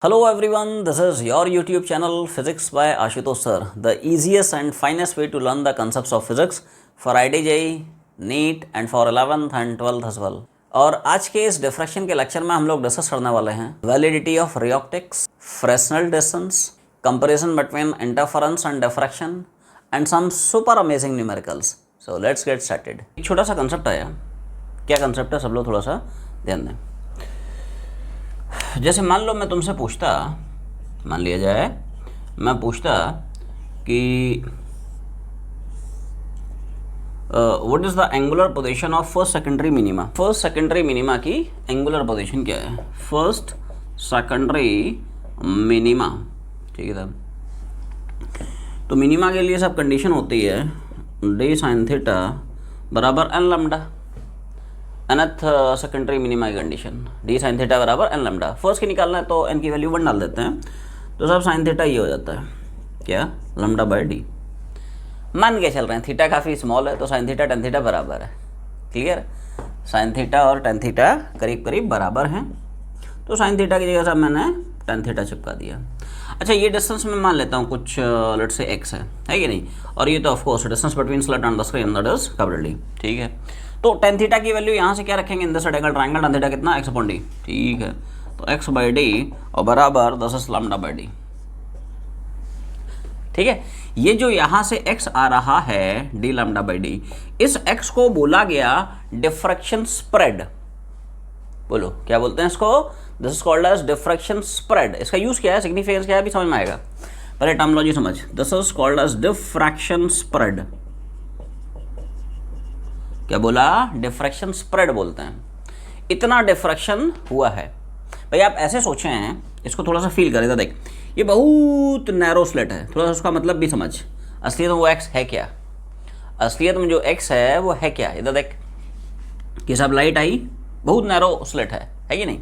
Hello everyone, this is your YouTube channel Physics by Ashutosh Sir, the easiest and finest way to learn the concepts of physics for IIT, NEET and for 11th and 12th as well. और आज के इस diffraction के lecture में हम लोग discuss करने वाले हैं validity of ray optics, Fresnel distance, comparison between interference and diffraction and some super amazing numericals. So let's get started. एक छोटा सा कंसेप्ट आया. क्या कंसेप्ट है, सब लोग थोड़ा सा ध्यान दें. जैसे मान लो मैं तुमसे पूछता, मान लिया जाए मैं पूछता कि what is the angular position of first secondary minima. First secondary minima की एंगुलर पोजीशन क्या है? First secondary minima. ठीक है साहब. तो मिनिमा के लिए सब कंडीशन होती है डी साइन थीटा बराबर N lambda. nth secondary minima की कंडीशन डी साइन थीटा बराबर एन लैम्डा. फर्स्ट की निकालना है तो एन की वैल्यू 1 डाल देते हैं तो सब साइन थीटा ये हो जाता है क्या, लैम्डा बाय डी. मान के चल रहे हैं थीटा काफ़ी स्मॉल है तो साइन थीटा टेन थीटा बराबर है. क्लियर? साइन थीटा और टेन थीटा करीब करीब बराबर हैं तो साइन थीटा की जगह साहब मैंने टेन थीटा चिपका दिया. अच्छा, ये डिस्टेंस मैं मान लेता हूँ कुछ लेट्स से एक्स है कि नहीं, और ये तो of course distance between slit and the screen that is capital D. ठीक है, तो टेन थीटा की वैल्यू यहाँ से क्या रखेंगे, in the side angle triangle tan theta कितना, एक्स अपॉन डी. ठीक है, तो एक्स बाई डी और बराबर दस इज लैम्डा बाई डी. ठीक है, ये जो यहाँ से x आ रहा है डी लैम्डा बाई डी, इस x को बोला गया डिफ्रैक्शन स्प्रेड. बोलो क्या बोलते हैं इसको? This is called as diffraction spread. इसका यूज क्या है, सिग्निफिकेंस क्या है, अभी समझ में आएगा. पहले टर्मिनोलॉजी समझ. This is called as diffraction spread. क्या बोला? डिफ्रैक्शन स्प्रेड बोलते हैं. इतना डिफ्रैक्शन हुआ है. भाई आप ऐसे सोचे हैं, इसको थोड़ा सा फील करें. देख, ये बहुत नैरो स्लिट है, थोड़ा सा उसका मतलब भी समझ. असलियत में वो एक्स है क्या? असलियत में जो एक्स है वो है क्या? इधर देख कि सब लाइट आई, बहुत नैरो स्लिट है कि नहीं,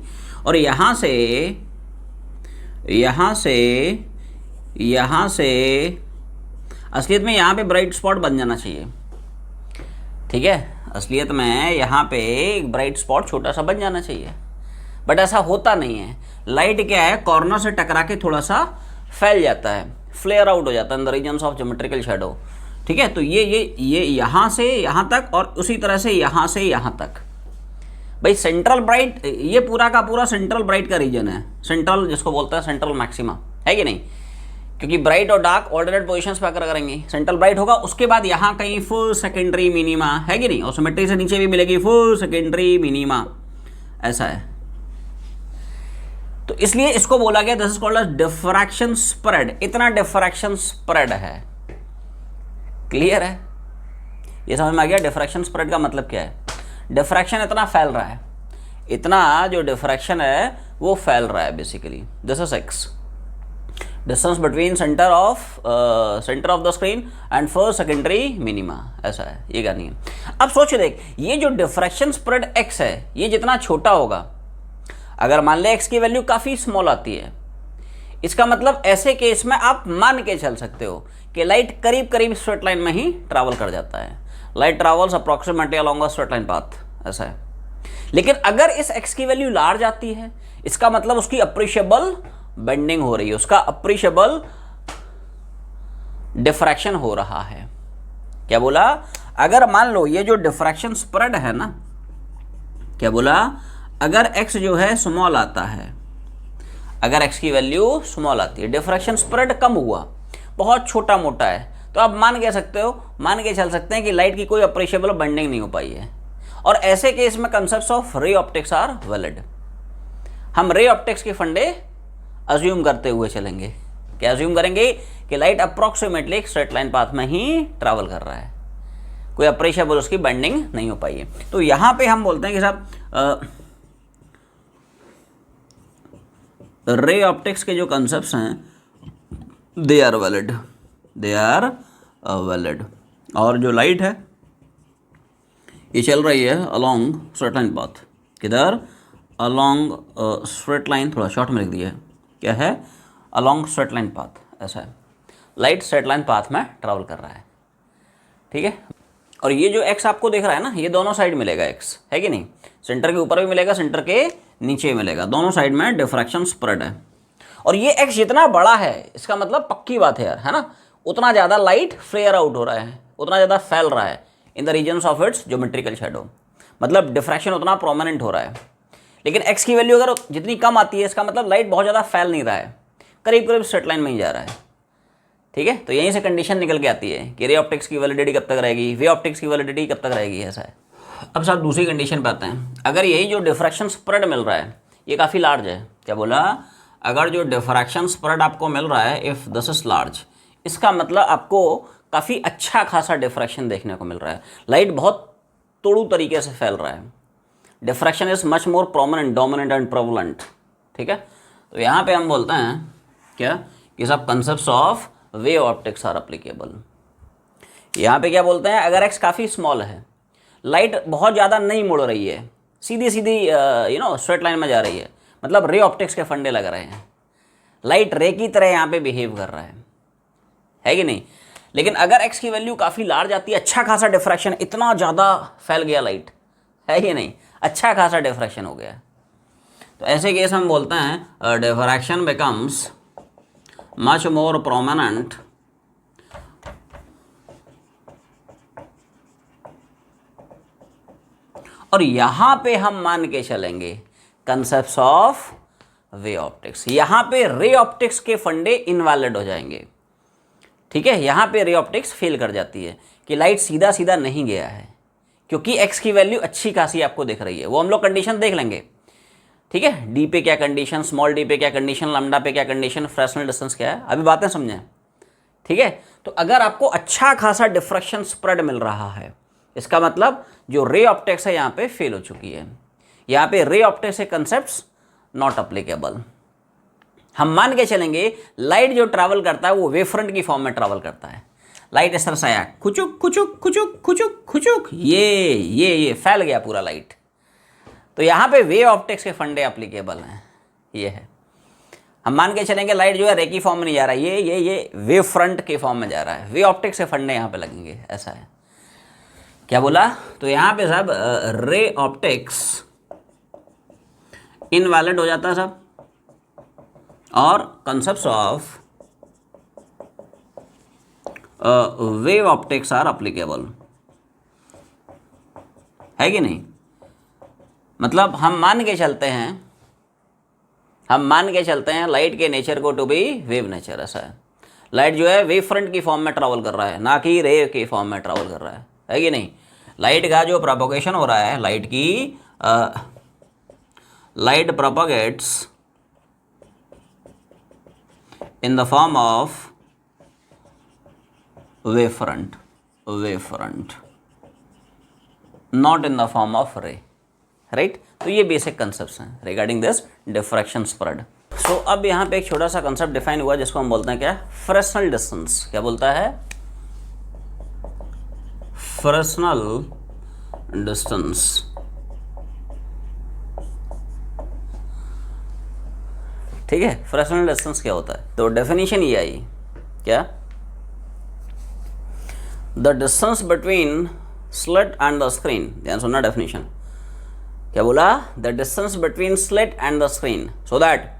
और यहाँ से असलियत में यहाँ पे ब्राइट स्पॉट बन जाना चाहिए. ठीक है, असलियत में यहाँ पे एक ब्राइट स्पॉट छोटा सा बन जाना चाहिए, बट ऐसा होता नहीं है. लाइट क्या है, कॉर्नर से टकरा के थोड़ा सा फैल जाता है, फ्लेयर आउट हो जाता है in the regions of geometrical shadow. ठीक है, तो ये यहाँ से यहाँ तक और उसी तरह से यहाँ तक. भाई सेंट्रल ब्राइट, ये पूरा का पूरा सेंट्रल ब्राइट का रीजन है, सेंट्रल जिसको बोलते हैं सेंट्रल मैक्सिमा, है कि नहीं, क्योंकि ब्राइट और डार्क ऑल्टरनेट पोजीशंस पे आकर करेंगे. सेंट्रल ब्राइट होगा, उसके बाद यहाँ कहीं फुल सेकेंडरी मिनिमा, है कि नहीं, और सिमेट्री से नीचे भी मिलेगी फुल सेकेंडरी मिनिमा. ऐसा है, तो इसलिए इसको बोला गया this is called as diffraction spread. इतना डिफ्रैक्शन स्प्रेड है. क्लियर है? ये समझ में आ गया डिफ्रैक्शन स्प्रेड का मतलब क्या है. डिफ्रैक्शन इतना फैल रहा है, इतना जो डिफ्रैक्शन है वो फैल रहा है. Basically this is x, distance between centre of the screen and first secondary minima. ऐसा है, ये कहानी है. अब सोच देख, ये जो डिफ्रैक्शन स्प्रेड एक्स है ये जितना छोटा होगा, अगर मान ले एक्स की वैल्यू काफ़ी स्मॉल आती है, इसका मतलब ऐसे केस में आप मान के चल सकते हो कि लाइट करीब करीब स्ट्रेट लाइन में ही ट्रैवल कर जाता है. Light travels approximately along a straight line path. ऐसा है. लेकिन अगर इस एक्स की वैल्यू लार्ज आती है, इसका मतलब उसकी अप्रिशिएबल बेंडिंग हो रही है, उसका अप्रिशिएबल डिफ्रैक्शन हो रहा है. क्या बोला? अगर मान लो ये जो डिफ्रैक्शन स्प्रेड है ना, क्या बोला, अगर x जो है स्मॉल आता है, अगर x की वैल्यू स्मॉल आती है, डिफ्रैक्शन स्प्रेड कम हुआ, बहुत छोटा मोटा है, तो आप मान के चल सकते हैं कि लाइट की कोई अप्रिशिएबल बेंडिंग नहीं हो पाई है. और ऐसे केस में concepts of ray optics are valid. हम रे ऑप्टिक्स के फंडे अज्यूम करते हुए चलेंगे. क्या अज्यूम करेंगे? कि लाइट अप्रॉक्सीमेटली एक स्ट्रेट लाइन पाथ में ही ट्रैवल कर रहा है, कोई अप्रिशिएबल उसकी बेंडिंग नहीं हो पाई है. तो यहाँ पे हम बोलते हैं कि साहब रे ऑप्टिक्स के जो कंसेप्ट्स हैं दे आर वैलिड. और जो लाइट है ये चल रही है अलोंग स्ट्रेट लाइन पाथ. किधर? अलोंग स्ट्रेट लाइन, थोड़ा शॉर्ट में लिख दिया है. क्या है? Along straight line path. ऐसा है, लाइट स्ट्रेट लाइन पाथ में ट्रैवल कर रहा है. ठीक है, और ये जो x आपको देख रहा है ना, ये दोनों साइड मिलेगा x, है कि नहीं, सेंटर के ऊपर भी मिलेगा, सेंटर के नीचे मिलेगा, दोनों साइड में डिफ्रैक्शन स्प्रेड है. और ये x जितना बड़ा है इसका मतलब पक्की बात है यार, है ना, उतना ज़्यादा लाइट फ्लेयर आउट हो रहा है, उतना ज़्यादा फैल रहा है in the regions of its geometrical shadow, मतलब डिफ्रैक्शन उतना प्रोमिनेंट हो रहा है। लेकिन x की वैल्यू अगर जितनी कम आती है इसका मतलब लाइट बहुत ज़्यादा फैल नहीं रहा है, करीब करीब स्ट्रेट लाइन में ही जा रहा है। ठीक है, तो यहीं से कंडीशन निकल के आती है कि रे ऑप्टिक्स की वैलिडिटी कब तक रहेगी, वे ऑप्टिक्स की वैलिडिटी कब तक रहेगी, ऐसा है। अब साहब दूसरी कंडीशन पे आते हैं। अगर यही जो डिफ्रैक्शन स्प्रेड मिल रहा है ये काफ़ी लार्ज है, क्या बोला, अगर जो डिफ्रैक्शन स्प्रेड आपको मिल रहा है इफ़ दिस इज लार्ज, इसका मतलब आपको काफ़ी अच्छा खासा डिफ्रैक्शन देखने को मिल रहा है, लाइट बहुत तोड़ू तरीके से फैल रहा है, diffraction is much more prominent, dominant and prevalent. ठीक है, तो यहाँ पे हम बोलते हैं क्या कि सब concepts of wave optics are applicable. यहाँ पे क्या बोलते हैं, अगर एक्स काफ़ी स्मॉल है, लाइट बहुत ज़्यादा नहीं मुड़ रही है, सीधी सीधी स्ट्रेट लाइन में जा रही है, मतलब रे ऑप्टिक्स के फंडे लग रहे हैं, लाइट रे की तरह यहाँ पे बिहेव कर रहा है कि नहीं। लेकिन अगर एक्स की वैल्यू काफ़ी लार्ज आती है, अच्छा खासा डिफ्रैक्शन, इतना ज़्यादा फैल गया लाइट, है कि नहीं, अच्छा खासा डिफ्रैक्शन हो गया, तो ऐसे केस हम बोलते हैं diffraction becomes much more prominent और यहाँ पे हम मान के चलेंगे कंसेप्ट्स ऑफ वे ऑप्टिक्स। यहाँ पे रे ऑप्टिक्स के फंडे इनवैलिड हो जाएंगे। ठीक है, यहाँ पे रे ऑप्टिक्स फेल कर जाती है कि लाइट सीधा सीधा नहीं गया है, क्योंकि एक्स की वैल्यू अच्छी खासी आपको दिख रही है। वो हम लोग कंडीशन देख लेंगे। ठीक है, डी पे क्या कंडीशन, स्मॉल डी पे क्या कंडीशन, लैम्डा पे क्या कंडीशन, फ्रैक्शनल डिस्टेंस क्या है, अभी बातें समझें। ठीक है, तो अगर आपको अच्छा खासा डिफ्रैक्शन स्प्रेड मिल रहा है, इसका मतलब जो रे ऑप्टिक्स है यहाँ पे फेल हो चुकी है। यहाँ पे रे ऑप्टिक्स के कंसेप्ट्स नॉट अप्लीकेबल। हम मान के चलेंगे लाइट जो ट्रैवल करता है वो वेव फ्रंट की फॉर्म में ट्रैवल करता है। लाइट इस तरह से आया, खुचुक खुचुक खुचुक खुचुक खुचुक, ये फैल गया पूरा लाइट, तो यहाँ पे वेव ऑप्टिक्स के फंडे अप्लीकेबल हैं। ये है, हम मान के चलेंगे लाइट जो है रे की फॉर्म में नहीं जा रहा है, ये वेव फ्रंट के फॉर्म में जा रहा है, वेव ऑप्टिक्स के फंडे यहाँ पे लगेंगे, ऐसा है। क्या बोला, तो यहाँ पे साहब रे ऑप्टिक्स इनवैलिड हो जाता है साहब, और concepts of wave optics are applicable, है कि नहीं। मतलब हम मान के चलते हैं लाइट के नेचर को टू बी वेव नेचर, ऐसा है। लाइट जो है वेव फ्रंट की फॉर्म में ट्रैवल कर रहा है, ना कि रे की फॉर्म में ट्रैवल कर रहा है कि नहीं। लाइट का जो प्रोपोगेशन हो रहा है, light propagates in the form of wave front, not in the form of ray, right? तो ये बेसिक कंसेप्ट्स हैं रिगार्डिंग दिस डिफ्रैक्शन स्प्रेड। सो अब यहाँ पे एक छोटा सा कंसेप्ट डिफाइन हुआ जिसको हम बोलते हैं क्या, फ्रेस्नेल डिस्टेंस। क्या बोलता है, फ्रेस्नेल डिस्टेंस। ठीक है, फ्रेस्नेल डिस्टेंस क्या होता है, तो डेफिनेशन ये आई क्या, the distance between slit and the screen. ध्यान सुनना डेफिनेशन, क्या बोला, the distance between slit and the screen so that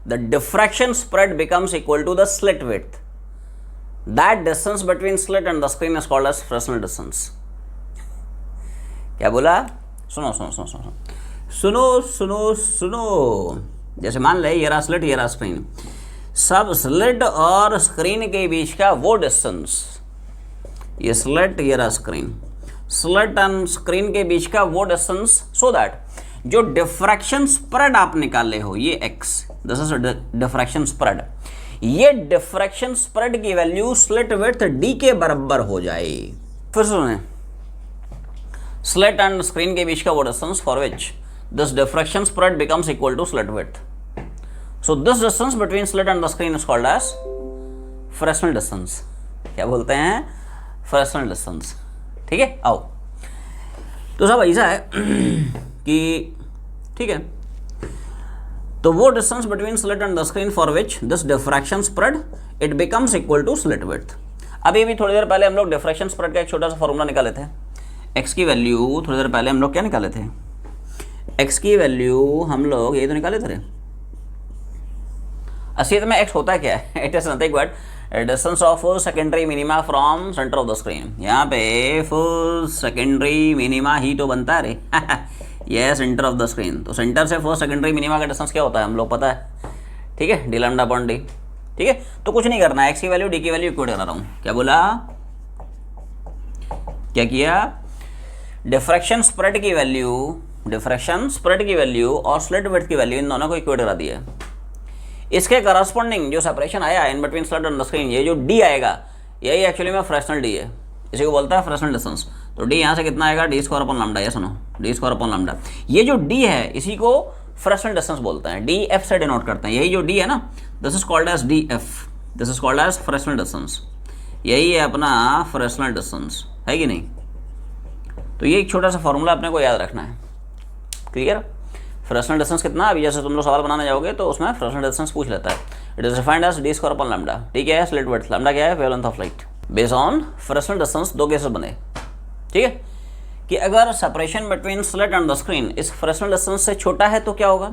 the diffraction spread becomes equal to the slit width, that distance between slit and the screen is called as Fresnel distance. क्या बोला, सुनो सुनो सुनो सुनो सुनो सुनो सुनो, जैसे मान ले ये रहा स्लिट, ये रहा स्क्रीन, सब स्लिट और स्क्रीन के बीच का वो डिस्टेंस, ये स्लिट ये रहा स्क्रीन, स्लिट एंड स्क्रीन के बीच का वो डिस्टेंस, सो दैट जो डिफ्रैक्शन स्प्रेड आप निकाले हो, ये x, this is diffraction spread, ये डिफ्रैक्शन स्प्रेड की वैल्यू स्लिट विड्थ d के बराबर हो जाए। फिर सुने, स्लिट एंड स्क्रीन के बीच का वो distance for which this diffraction spread becomes equal to slit width. So this distance between slit and the screen is called as Fresnel distance. क्या बोलते हैं, Fresnel distance। ठीक है, आओ तो सब ऐसा है कि ठीक है, तो वो distance between slit and the screen for which this diffraction spread it becomes equal to slit width। अभी भी थोड़ी देर पहले हम लोग डिफ्रैक्शन स्प्रेड का एक छोटा सा फॉर्मूला निकाले थे, x की वैल्यू थोड़ी देर पहले हम लोग क्या निकाले थे, x की वैल्यू हम लोग ये तो निकाले थे, असलियत में एक्स होता क्या है, it is nothing but distance of secondary minima from centre of the screen. यहाँ पे फर्स्ट सेकेंडरी मिनिमा ही तो बनता है रे ये सेंटर ऑफ द स्क्रीन, तो सेंटर से फर्स्ट सेकेंडरी मिनिमा का डिस्टेंस क्या होता है हम लोग पता है, ठीक है, डी लैम्डा अपॉन डी। ठीक है, तो कुछ नहीं करना है, एक्स की वैल्यू डी की वैल्यू इक्वेट करा रहा हूँ। क्या बोला, क्या किया, डिफ्रैक्शन स्प्रेड की वैल्यू और स्लिट विड्थ की वैल्यू इन दोनों को इक्वेट करा दिया। इसके करस्पॉन्डिंग जो सेपरेशन आया in between slit and the screen, ये जो डी आएगा यही एक्चुअली में फ्रैक्शनल डी है, इसी को बोलता है फ्रैक्शनल डिस्टेंस। तो डी यहाँ से कितना आएगा, डी स्क्वायर अपॉन लैम्डा। ये सुनो, डी स्क्वायर अपॉन लैम्डा, ये जो डी है इसी को फ्रैक्शनल डिस्टेंस बोलते हैं, डी एफ से डिनोट करते हैं। यही जो डी है ना, this is called as D F, this is called as fractional distance. यही है अपना फ्रैक्शनल डिस्टेंस, है कि नहीं। तो ये एक छोटा सा फॉर्मूला अपने को याद रखना है, क्लियर। फ्रैक्शनल डिस्टेंस कितना, अभी जैसे तुम लोग सवाल बनाने जाओगे तो उसमें फ्रैक्शनल डिस्टेंस पूछ लेता है। It is defined as D square upon lambda. ठीक है, स्लिट विड्थ, लैम्डा क्या है, wavelength of light. Based on fractional distance दो केसेस बने, ठीक है, कि अगर separation between slit and the screen इस फ्रैक्शनल डिस्टेंस से छोटा है तो क्या होगा,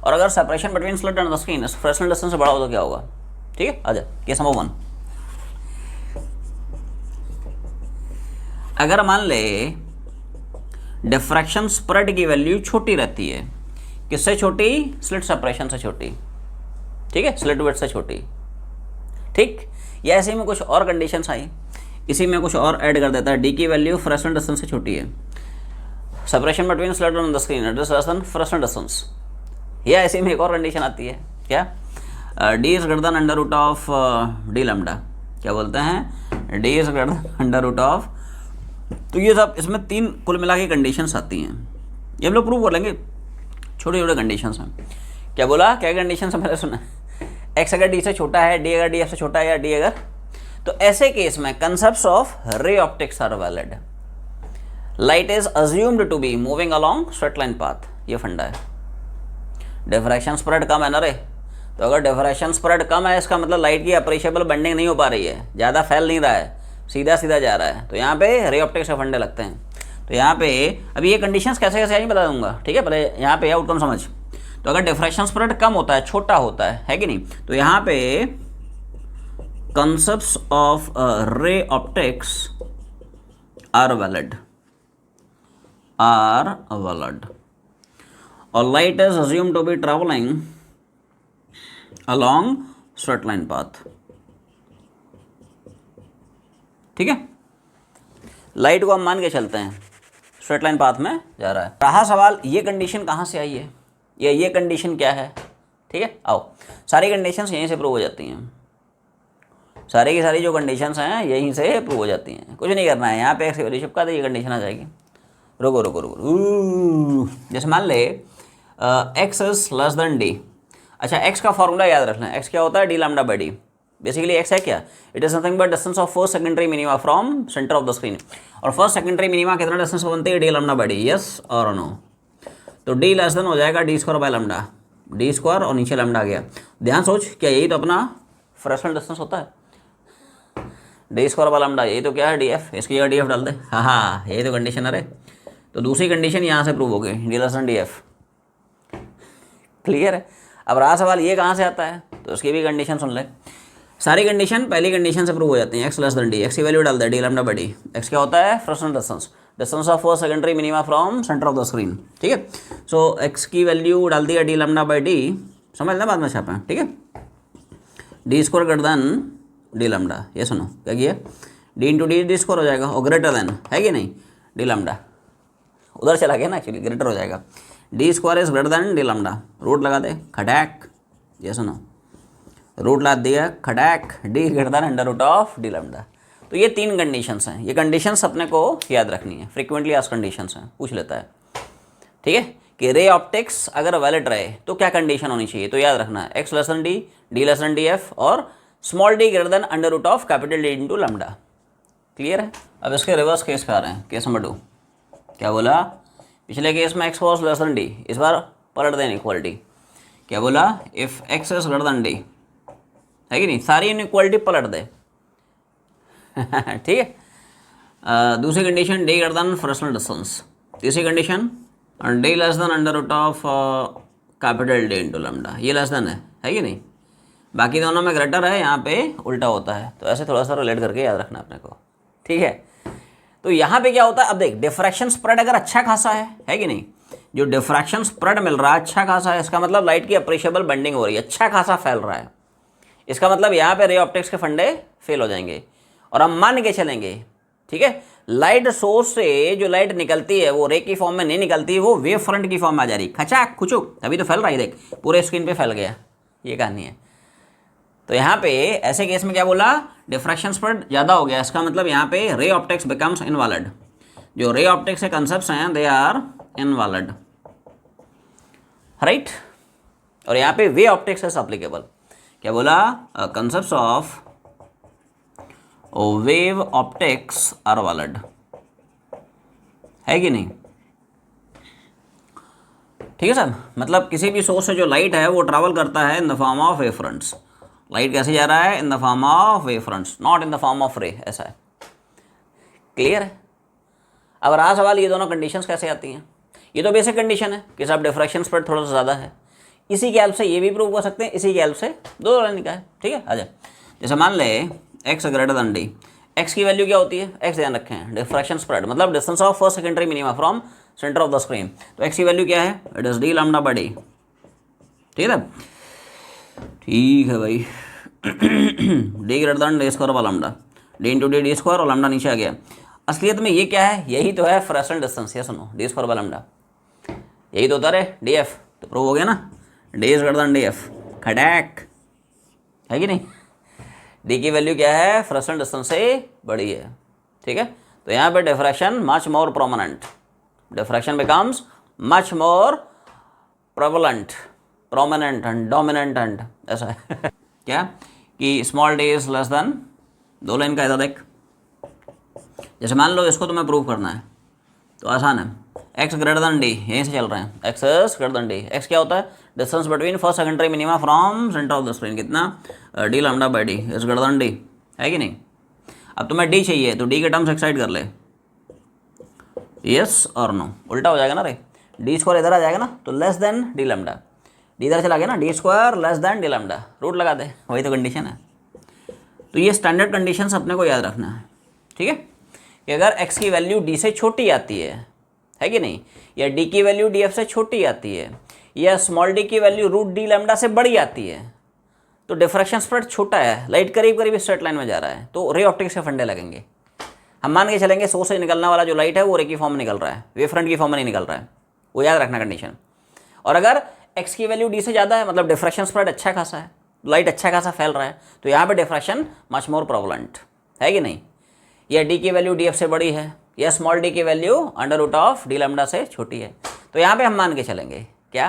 और अगर separation between slit and the screen इस फ्रैक्शनल डिस्टेंस से बड़ा हो तो क्या होगा। ठीक है, आ जा केस नंबर 1। अगर मान ले डिफ्रैक्शन स्प्रेड की वैल्यू छोटी रहती है, किससे छोटी, स्लिट सेपरेशन से छोटी, ठीक है, स्लिट विड्थ से छोटी, ठीक। या ऐसे में कुछ और कंडीशंस आई, इसी में कुछ और ऐड कर देता है, डी की वैल्यू फ्रैक्शनल डिस्टेंस से छोटी है, separation between slit and the screen it is less than fractional distance. या ऐसे में एक और कंडीशन आती है, क्या, D is greater than under root of D lambda. क्या बोलते हैं, D is greater than under root of. तो ये सब इसमें 3 कुल मिला के कंडीशंस आती हैं, ये हम लोग प्रूव कर लेंगे, छोटे छोटे कंडीशंस हैं। क्या बोला, क्या कंडीशन से मैंने सुना, एक्स अगर डी से छोटा है, डी अगर डी एफ से छोटा है, या डी अगर, तो ऐसे केस में concepts of ray optics are valid. Light is assumed to be moving along straight line path, ये फंडा है। डिफ्रैक्शन स्प्रेड कम है ना रे, तो अगर डिफ्रैक्शन स्प्रेड कम है इसका मतलब लाइट की अप्रिशिएबल बेंडिंग नहीं हो पा रही है, ज़्यादा फैल नहीं रहा है, सीधा सीधा जा रहा है, तो यहाँ पे रे ऑप्टिक्स के फंडे लगते हैं। तो यहाँ पे अभी ये कंडीशंस कैसे कैसे आई बता दूंगा, ठीक है, पहले यहाँ पे आउटकम समझ। तो अगर डिफ्रैक्शन स्प्रेड कम होता है, छोटा होता है कि नहीं, तो यहाँ पे concepts of ray optics are valid, or light is assumed to be traveling along straight line path। ठीक है, लाइट को हम मान के चलते हैं स्ट्रेट लाइन पाथ में जा रहा है। रहा सवाल ये कंडीशन कहाँ से आई है, ये कंडीशन क्या है। ठीक है, आओ सारी कंडीशंस यहीं से प्रूव हो जाती हैं, सारी की सारी जो कंडीशंस हैं यहीं से प्रूव हो जाती हैं। कुछ नहीं करना है, यहाँ पे एक्स की वैल्यू चिपका दे, ये कंडीशन आ जाएगी। रुको रुको रुको, जैसे मान ले x is less than D. अच्छा, एक्स का फॉर्मूला याद रखना, एक्स क्या होता है, D lambda by D. Basically x है क्या, it is nothing but distance of first secondary minima from centre of the screen. और फर्स्ट सेकेंडरी मिनिमा कितना डिस्टेंस बनती है, D lambda by D, yes और नो। तो डी लेस देन हो जाएगा D square by lambda, D square और नीचे लैम्डा आ गया। ध्यान सोच, क्या यही तो अपना फ्रैक्शनल डिस्टेंस होता है, डी स्क्वायर बाय लैम्डा, यही तो क्या है, डी एफ, इसकी जगह डी एफ डाल दे। हाँ, यही तो कंडीशन है। तो दूसरी कंडीशन यहाँ से प्रूव हो गई, D less than D F, clear है। अब रहा सवाल ये कहाँ से आता है, तो उसकी भी कंडीशन सुन ले। सारी कंडीशन पहली कंडीशन से प्रूव हो जाती हैं, X less than D, X की वैल्यू डाल दे, D lambda by D. X क्या होता है, fractional distance, distance of first secondary minima from centre of the screen. ठीक है, सो एक्स की वैल्यू डाल दिया डी लैम्डा बाई डी, समझ ना बाद में छापा, ठीक है। D square greater than D lambda, ये सुनो क्या किया, D into D, D square हो जाएगा, और ग्रेटर देन है कि नहीं, डी लैम्डा उधर चला गया ना, एक्चुअली ग्रेटर हो जाएगा। D square is greater than D lambda, root लगा दे, खटैक, ये सुनो, रूट ला दिया, खटैक, D greater than under root of D lambda. तो ये 3 कंडीशंस हैं, ये कंडीशंस अपने को याद रखनी है, फ्रीक्वेंटली आस्क्ड कंडीशंस हैं, पूछ लेता है। ठीक है, कि रे ऑप्टिक्स अगर वैलिड रहे तो क्या कंडीशन होनी चाहिए, तो याद रखना है X less than D, D less than D F, और small D greater than under root of capital D into lambda. Clear है। अब इसके रिवर्स केस पे आ रहे हैं, केस नंबर 2। क्या बोला, पिछले केस में x was less than D, इस बार पलट दें इक्वालिटी। क्या बोला, if x is greater than D, है कि नहीं, सारी इनइक्वालिटी पलट दे। ठीक है। दूसरी condition, D greater than fractional distance. तीसरी condition, D less than under root of capital D into lambda, ये लेस देन है कि नहीं, बाकी दोनों में ग्रेटर है, यहाँ पे उल्टा होता है। तो ऐसे थोड़ा सा रिलेट करके याद रखना अपने को, ठीक है। तो यहाँ पे क्या होता है, अब देख डिफ्रैक्शन स्प्रेड अगर अच्छा खासा है कि नहीं, जो डिफ्रैक्शन स्प्रेड मिल रहा है अच्छा खासा है, इसका मतलब लाइट की अप्रिशिएबल बेंडिंग हो रही है, अच्छा खासा फैल रहा है। इसका मतलब यहाँ पे रे ऑप्टिक्स के फंडे फेल हो जाएंगे। और हम मान के चलेंगे, ठीक है, लाइट सोर्स से जो लाइट निकलती है वो रे की फॉर्म में नहीं निकलती, वो वेव फ्रंट की फॉर्म में आ जा रही, खचाक खुचुक, अभी तो फैल रहा है, देख पूरे स्क्रीन पे फैल गया, ये कहानी है। तो यहाँ पे ऐसे केस में क्या बोला, डिफ्रैक्शन स्प्रेड ज़्यादा हो गया, इसका मतलब यहाँ पे रे ऑप्टिक्स बिकम्स इनवैलिड। जो रे ऑप्टिक्स के कंसेप्ट हैं दे आर इनवैलिड, राइट। और यहाँ पे वे ऑप्टिक्स इज एप्लीकेबल। क्या बोला, concept of wave optics are valid, है कि नहीं, ठीक है सर। मतलब किसी भी सोर्स से जो लाइट है वो ट्रैवल करता है in the form of wave fronts. Light कैसे जा रहा है, in the form of wave fronts, not in the form of रे, ऐसा है, क्लियर है। अब रहा सवाल ये दोनों कंडीशंस कैसे आती हैं। ये तो बेसिक कंडीशन है कि साहब डिफ्रैक्शन स्प्रेड थोड़ा सा ज़्यादा है, इसी के हेल्प से ये भी प्रूव कर सकते हैं, इसी के हेल्प से दो लाइन का है, ठीक है। आ जाए, जैसे मान ले x greater than D, X की वैल्यू क्या होती है, एक्स ध्यान रखें हैं, डिफ्रैक्शन स्प्रेड मतलब distance of first secondary minima from centre of the screen. तो एक्स की वैल्यू क्या है, it is D lambda by D, ठीक है। ठीक है भाई, D greater than D square by lambda, D into D D square और लैम्डा नीचे आ गया। असलियत में ये क्या है, यही तो है फ्रेस्नेल डिस्टेंस, ये सुनो, डी स्क्वायर बाय लैम्डा, यही तो होता है डी एफ, तो प्रूव हो गया ना, D is greater than D F, खटैक, है कि नहीं। डी की वैल्यू क्या है, फ्रेस्नेल डिस्टेंस से बड़ी है, ठीक है। तो यहाँ पे diffraction much more prominent, diffraction becomes much more prevalent, prominent and dominant and ऐसा है क्या कि small D is less then, दो लाइन का ऐसा देख, जैसे मान लो इसको तुम्हें प्रूव करना है तो आसान है, एक्स ग्रेटर देन डी, यहीं से चल रहे हैं, X is greater than D, X क्या होता है, distance between first secondary minima from centre of the screen, कितना, D lambda by D is greater than D, है कि नहीं। अब तुम्हें डी चाहिए तो डी के टर्म्स एक्साइड कर ले, यस और नो, उल्टा हो जाएगा ना रे, डी स्क्वायर इधर आ जाएगा ना, तो less than D lambda, D इधर चला गया ना, D square less than D lambda, root लगा दे, वही तो कंडीशन है। तो ये स्टैंडर्ड कंडीशंस अपने को याद रखना है, ठीक है, कि अगर x की वैल्यू d से छोटी आती है कि नहीं, या d की वैल्यू df से छोटी आती है, या स्मॉल d की वैल्यू रूट डी लैम्डा से बड़ी आती है, तो डिफ्रैक्शन स्प्रेड छोटा है, लाइट करीब करीब स्ट्रेट लाइन में जा रहा है, तो रे ऑप्टिक्स के फंडे लगेंगे। हम मान के चलेंगे सोर्स से निकलने वाला जो लाइट है वो रे की फॉर्म में निकल रहा है, वेव फ्रंट की फॉर्म में नहीं निकल रहा है, वो याद रखना कंडीशन। और अगर x की वैल्यू d से ज़्यादा है, मतलब डिफ्रैक्शन स्प्रेड अच्छा खासा है, लाइट अच्छा खासा फैल रहा है, तो यहाँ पे डिफ्रैक्शन मच मोर प्रेवलेंट, है कि नहीं। या डी की वैल्यू डी एफ से बड़ी है, या स्मॉल डी की value under root of D lambda से छोटी है, तो यहाँ पे हम मान के चलेंगे क्या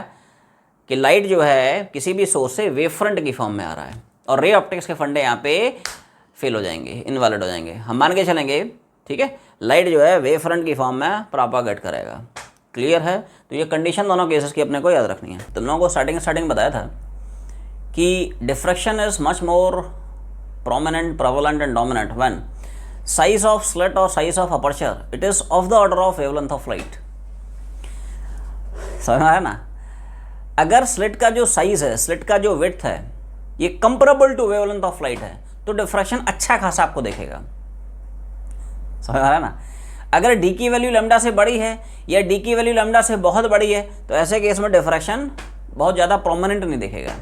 कि लाइट जो है किसी भी सोर्स से वेव फ्रंट की फॉर्म में आ रहा है, और रे ऑप्टिक्स के फंडे यहाँ पे फेल हो जाएंगे, इनवैलिड हो जाएंगे। हम मान के चलेंगे, ठीक है, लाइट जो है वेव फ्रंट की फॉर्म में प्रोपागेट करेगा, क्लियर है। तो ये कंडीशन दोनों केसेस की अपने को याद रखनी है। तुम लोगों को स्टार्टिंग बताया था कि diffraction is much more prominent, prevalent and dominant when size of slit or size of aperture it is of the order of wavelength of light। समझ में आया ना, अगर स्लिट का जो साइज है, स्लिट का जो विड्थ है, ये comparable to wavelength of light है, तो डिफ्रैक्शन अच्छा खासा आपको देखेगा। समझ में आया ना। अगर डी की वैल्यू लैम्डा से बड़ी है या डी की वैल्यू लैम्डा से बहुत बड़ी है, तो ऐसे केस में डिफ्रैक्शन बहुत ज़्यादा प्रोमिनेंट नहीं दिखेगा।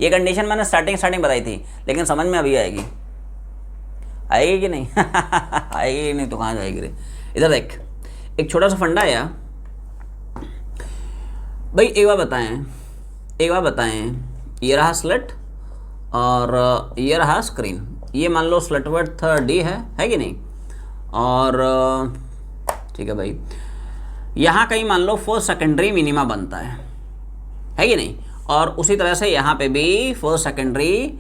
ये कंडीशन मैंने स्टार्टिंग बताई थी, लेकिन समझ में अभी आएगी, आएगी कि नहीं? आएगी नहीं तो कहाँ जाएगी रे। इधर देख, एक छोटा सा फंडा है भाई, एक बार बताएं, ये रहा स्लिट और ये रहा स्क्रीन, ये मान लो स्लिट विड्थ डी है कि नहीं, और ठीक है भाई, यहाँ कहीं मान लो फर्स्ट सेकेंडरी मिनिमा बनता है कि नहीं, और उसी तरह से यहाँ पे भी फर्स्ट सेकेंडरी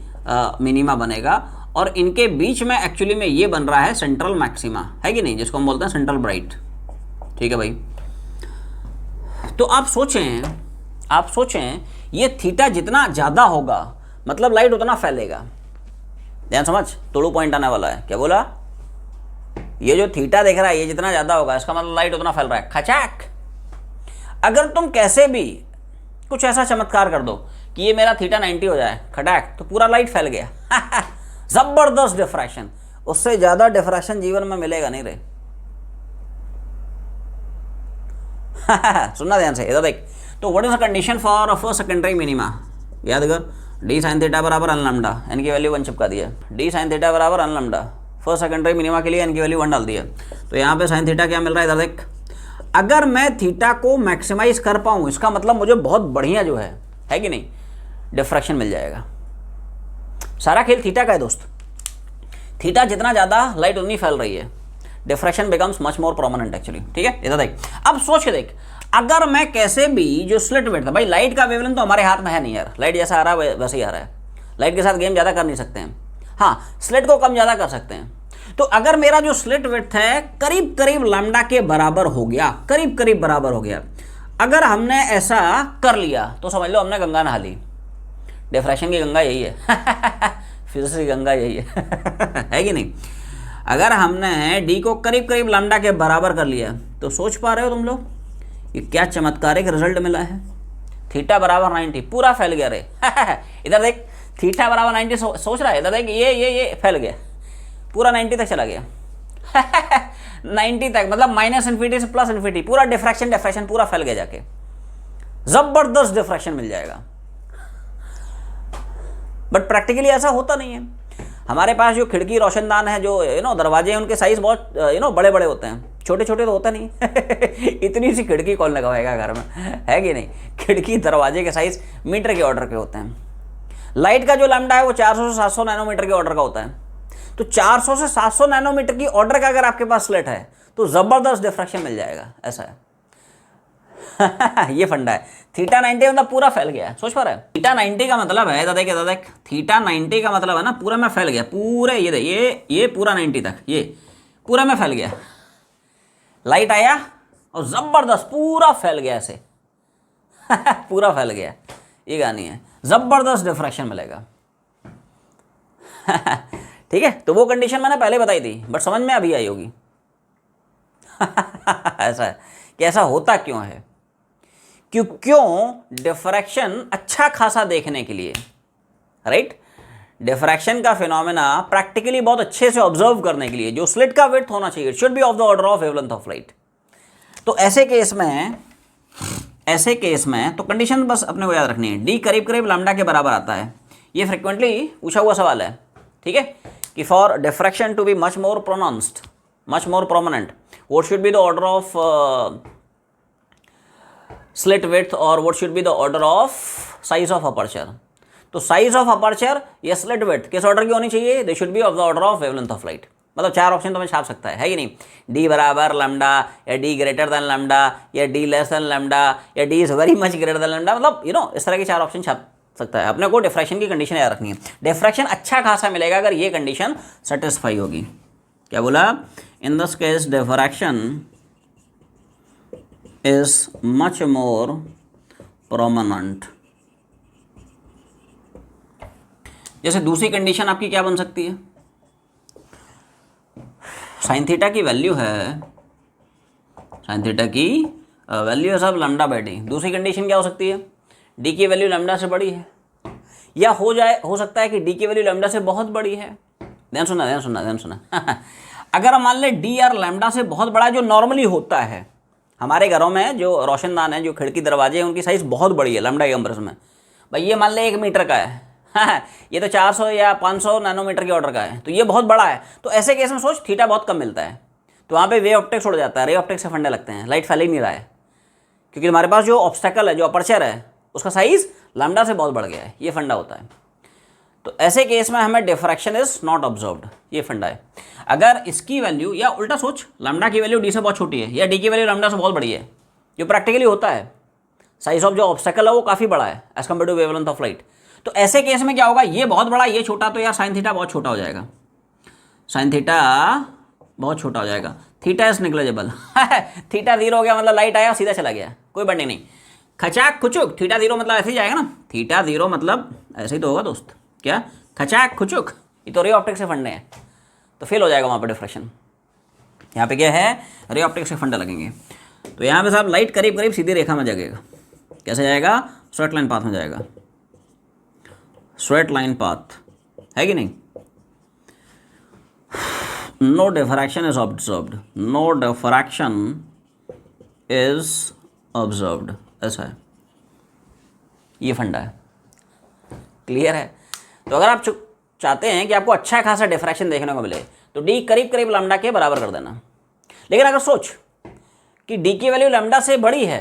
मिनिमा बनेगा, और इनके बीच में एक्चुअली में ये बन रहा है सेंट्रल मैक्सिमा, है कि नहीं, जिसको हम बोलते हैं सेंट्रल ब्राइट। ठीक है भाई, तो आप सोचें ये थीटा जितना ज़्यादा होगा मतलब लाइट उतना फैलेगा। ध्यान समझ, तोड़ू पॉइंट आने वाला है। क्या बोला, ये जो थीटा देख रहा है ये जितना ज़्यादा होगा इसका मतलब लाइट उतना फैल रहा है। खचाक, अगर तुम कैसे भी कुछ ऐसा चमत्कार कर दो कि ये मेरा थीटा 90 हो जाए खटाक, तो पूरा लाइट फैल गया। जबरदस्त डिफ्रैक्शन, उससे ज़्यादा डिफ्रैक्शन जीवन में मिलेगा नहीं रे। सुनना ध्यान से, इधर देख। तो what is the condition for first secondary minima? याद कर, डी साइन थीटा बराबर अन लैम्डा, एन की वैल्यू 1 चिपका दिया। डी साइन थीटा बराबर अन लैम्डा, फर्स्ट सेकेंडरी मिनिमा के लिए एन की वैल्यू 1 डाल दिया। तो यहाँ पे साइन थीटा क्या मिल रहा है, इधर देख। अगर मैं थीटा को मैक्सिमाइज कर पाऊँ, इसका मतलब मुझे बहुत बढ़िया जो है कि नहीं, डिफ्रैक्शन मिल जाएगा। सारा खेल थीटा का है दोस्त। थीटा जितना ज़्यादा, लाइट उतनी फैल रही है, diffraction becomes much more prominent actually. ठीक है, इधर देख। अब सोच के देख, अगर मैं कैसे भी जो स्लिट वेट था, भाई लाइट का वेवलेंथ तो हमारे हाथ में है नहीं यार, लाइट जैसा आ रहा है वैसे ही आ रहा है, लाइट के साथ गेम ज़्यादा कर नहीं सकते हैं। हाँ, स्लिट को कम ज़्यादा कर सकते हैं। तो अगर मेरा जो स्लिट वेट है करीब करीब लैम्डा के बराबर हो गया, करीब करीब बराबर हो गया, अगर हमने ऐसा कर लिया तो समझ लो हमने गंगा नहा ली। डिफ्रैक्शन की गंगा यही है। फिजिक्स की गंगा यही है कि नहीं? अगर हमने डी को करीब करीब लैम्डा के बराबर कर लिया, तो सोच पा रहे हो तुम लोग ये क्या चमत्कारिक रिजल्ट मिला है। थीटा बराबर 90, पूरा फैल गया रे। इधर देख, थीटा बराबर 90 सोच रहा है, इधर देख, ये फैल गया, पूरा 90 तक चला गया। 90 तक मतलब माइनस इन्फिनिटी से प्लस इन्फिनिटी, पूरा डिफ्रैक्शन पूरा फैल गया जाके। जबरदस्त डिफ्रैक्शन मिल जाएगा। बट प्रैक्टिकली ऐसा होता नहीं है। हमारे पास जो खिड़की रोशनदान है, जो दरवाजे हैं, उनके साइज बहुत बड़े बड़े होते हैं, छोटे छोटे तो होता नहीं। इतनी सी खिड़की कौन लगवाएगा घर में, है कि नहीं? खिड़की दरवाजे के साइज मीटर के ऑर्डर के होते हैं। लाइट का जो लैम्डा है वो 400 से 700 नैनोमीटर के ऑर्डर का होता है। तो 400 से 700 नैनोमीटर की ऑर्डर का अगर आपके पास स्लिट है तो जबरदस्त डिफ्रैक्शन मिल जाएगा, ऐसा है। ये फंडा है। थीटा 90 मतलब पूरा फैल गया है, सोच पा रहा है? थीटा 90 का मतलब है, दादा देख, थीटा 90 का मतलब है ना, पूरा में फैल गया, पूरे ये पूरा 90 तक, ये पूरा में फैल गया। लाइट आया और जबरदस्त पूरा फैल गया ऐसे। पूरा फैल गया, ये कहानी है। जबरदस्त डिफ्रैक्शन मिलेगा। ठीक है, तो वो कंडीशन मैंने पहले बताई थी, बट समझ में अभी आई होगी। ऐसा है कि ऐसा होता क्यों है, क्यों डिफ्रैक्शन अच्छा खासा देखने के लिए, राइट? डिफ्रैक्शन का फिनोमेना प्रैक्टिकली बहुत अच्छे से ऑब्जर्व करने के लिए जो स्लिट का विड्थ होना चाहिए, should be of the order of wavelength of light. तो ऐसे केस में तो कंडीशन बस अपने को याद रखनी है, डी करीब करीब लैम्डा के बराबर आता है। ये फ्रिक्वेंटली पूछा हुआ सवाल है, ठीक है, कि for diffraction to be much more pronounced, much more prominent, what should be the order of slit width और what should be the order of size of aperture. तो साइज ऑफ अपर्चर या स्लिट विड्थ किस order की होनी चाहिए? They should be of the order of wavelength of light. मतलब 4 option तो मैं छाप सकता है कि नहीं? डी बराबर लैम्डा, या डी ग्रेटर देन लैम्डा, या डी लेस देन लैम्डा, या D is very much greater than lambda, मतलब इस तरह के 4 ऑप्शन छाप सकता है। अपने को डिफ्रैक्शन की कंडीशन याद रखनी है। डिफ्रैक्शन अच्छा खासा मिलेगा अगर ये कंडीशन सेटिस्फाई होगी। क्या बोला? In this case diffraction is much more prominent. जैसे दूसरी कंडीशन आपकी क्या बन सकती है? साइन थीटा की वैल्यू है, साइन थीटा की वैल्यू है सब लैम्डा बाय डी। दूसरी कंडीशन क्या हो सकती है? डी की वैल्यू लैम्डा से बड़ी है, या हो सकता है कि डी की वैल्यू लैम्डा से बहुत बड़ी है। ध्यान सुना। अगर मान ले डी यार लैम्डा से बहुत बड़ा है, जो नॉर्मली होता है हमारे घरों में, जो रोशनदान है, जो खिड़की दरवाजे हैं, उनकी साइज़ बहुत बड़ी है लैम्डा के कंपैरिजन में। भाई ये मान ले 1 मीटर का है, ये तो 400 या 500 नैनोमीटर के ऑर्डर का है, तो ये बहुत बड़ा है। तो ऐसे केस में सोच थीटा बहुत कम मिलता है, तो वहाँ पे वे ऑप्टिक्स उड़ जाता है, रे ऑप्टिक्स से फंडे लगते हैं, लाइट फैल ही नहीं रहा है, क्योंकि हमारे पास जो ऑब्स्टेकल है, जो अपर्चर है, उसका साइज़ लैम्डा से बहुत बढ़ गया है। ये फंडा होता है। तो ऐसे केस में हमें डिफ्रैक्शन इज नॉट ऑब्जर्व्ड, ये फंडा है। अगर इसकी वैल्यू, या उल्टा सोच, लैम्डा की वैल्यू डी से बहुत छोटी है, या डी की वैल्यू लैम्डा से बहुत बड़ी है, जो प्रैक्टिकली होता है, साइज ऑफ जो ऑब्स्टेकल है वो काफ़ी बड़ा है as compare to wavelength of light. तो ऐसे केस में क्या होगा? ये बहुत बड़ा, ये छोटा, तो यार साइन थीटा बहुत छोटा हो जाएगा, साइन थीटा बहुत छोटा हो जाएगा। Theta is negligible. थीटा 0 हो गया मतलब लाइट आया सीधा चला गया, कोई बंडिंग नहीं। खचाक खुचुक, थीटा 0 मतलब ऐसे ही जाएगा ना, थीटा 0 मतलब ऐसे ही तो होगा दोस्त। क्या? खचाक खुचुक, ये तो रे ऑप्टिक्स से फंडे हैं, तो फेल हो जाएगा वहाँ पर डिफ्रैक्शन। यहाँ पे क्या है? रे ऑप्टिक्स से फंडे लगेंगे। तो यहाँ पे साहब लाइट करीब करीब सीधी रेखा में जाएगा। कैसे जाएगा? स्ट्रेट लाइन पाथ में जाएगा। स्ट्रेट लाइन पाथ, है कि नहीं? No diffraction is observed, no diffraction is observed, ऐसा है, ये फंडा है। क्लियर है? तो अगर आप चाहते हैं कि आपको अच्छा खासा डिफ्रैक्शन देखने को मिले तो डी करीब करीब लैम्डा के बराबर कर देना। लेकिन अगर सोच कि डी की वैल्यू लैम्डा से बड़ी है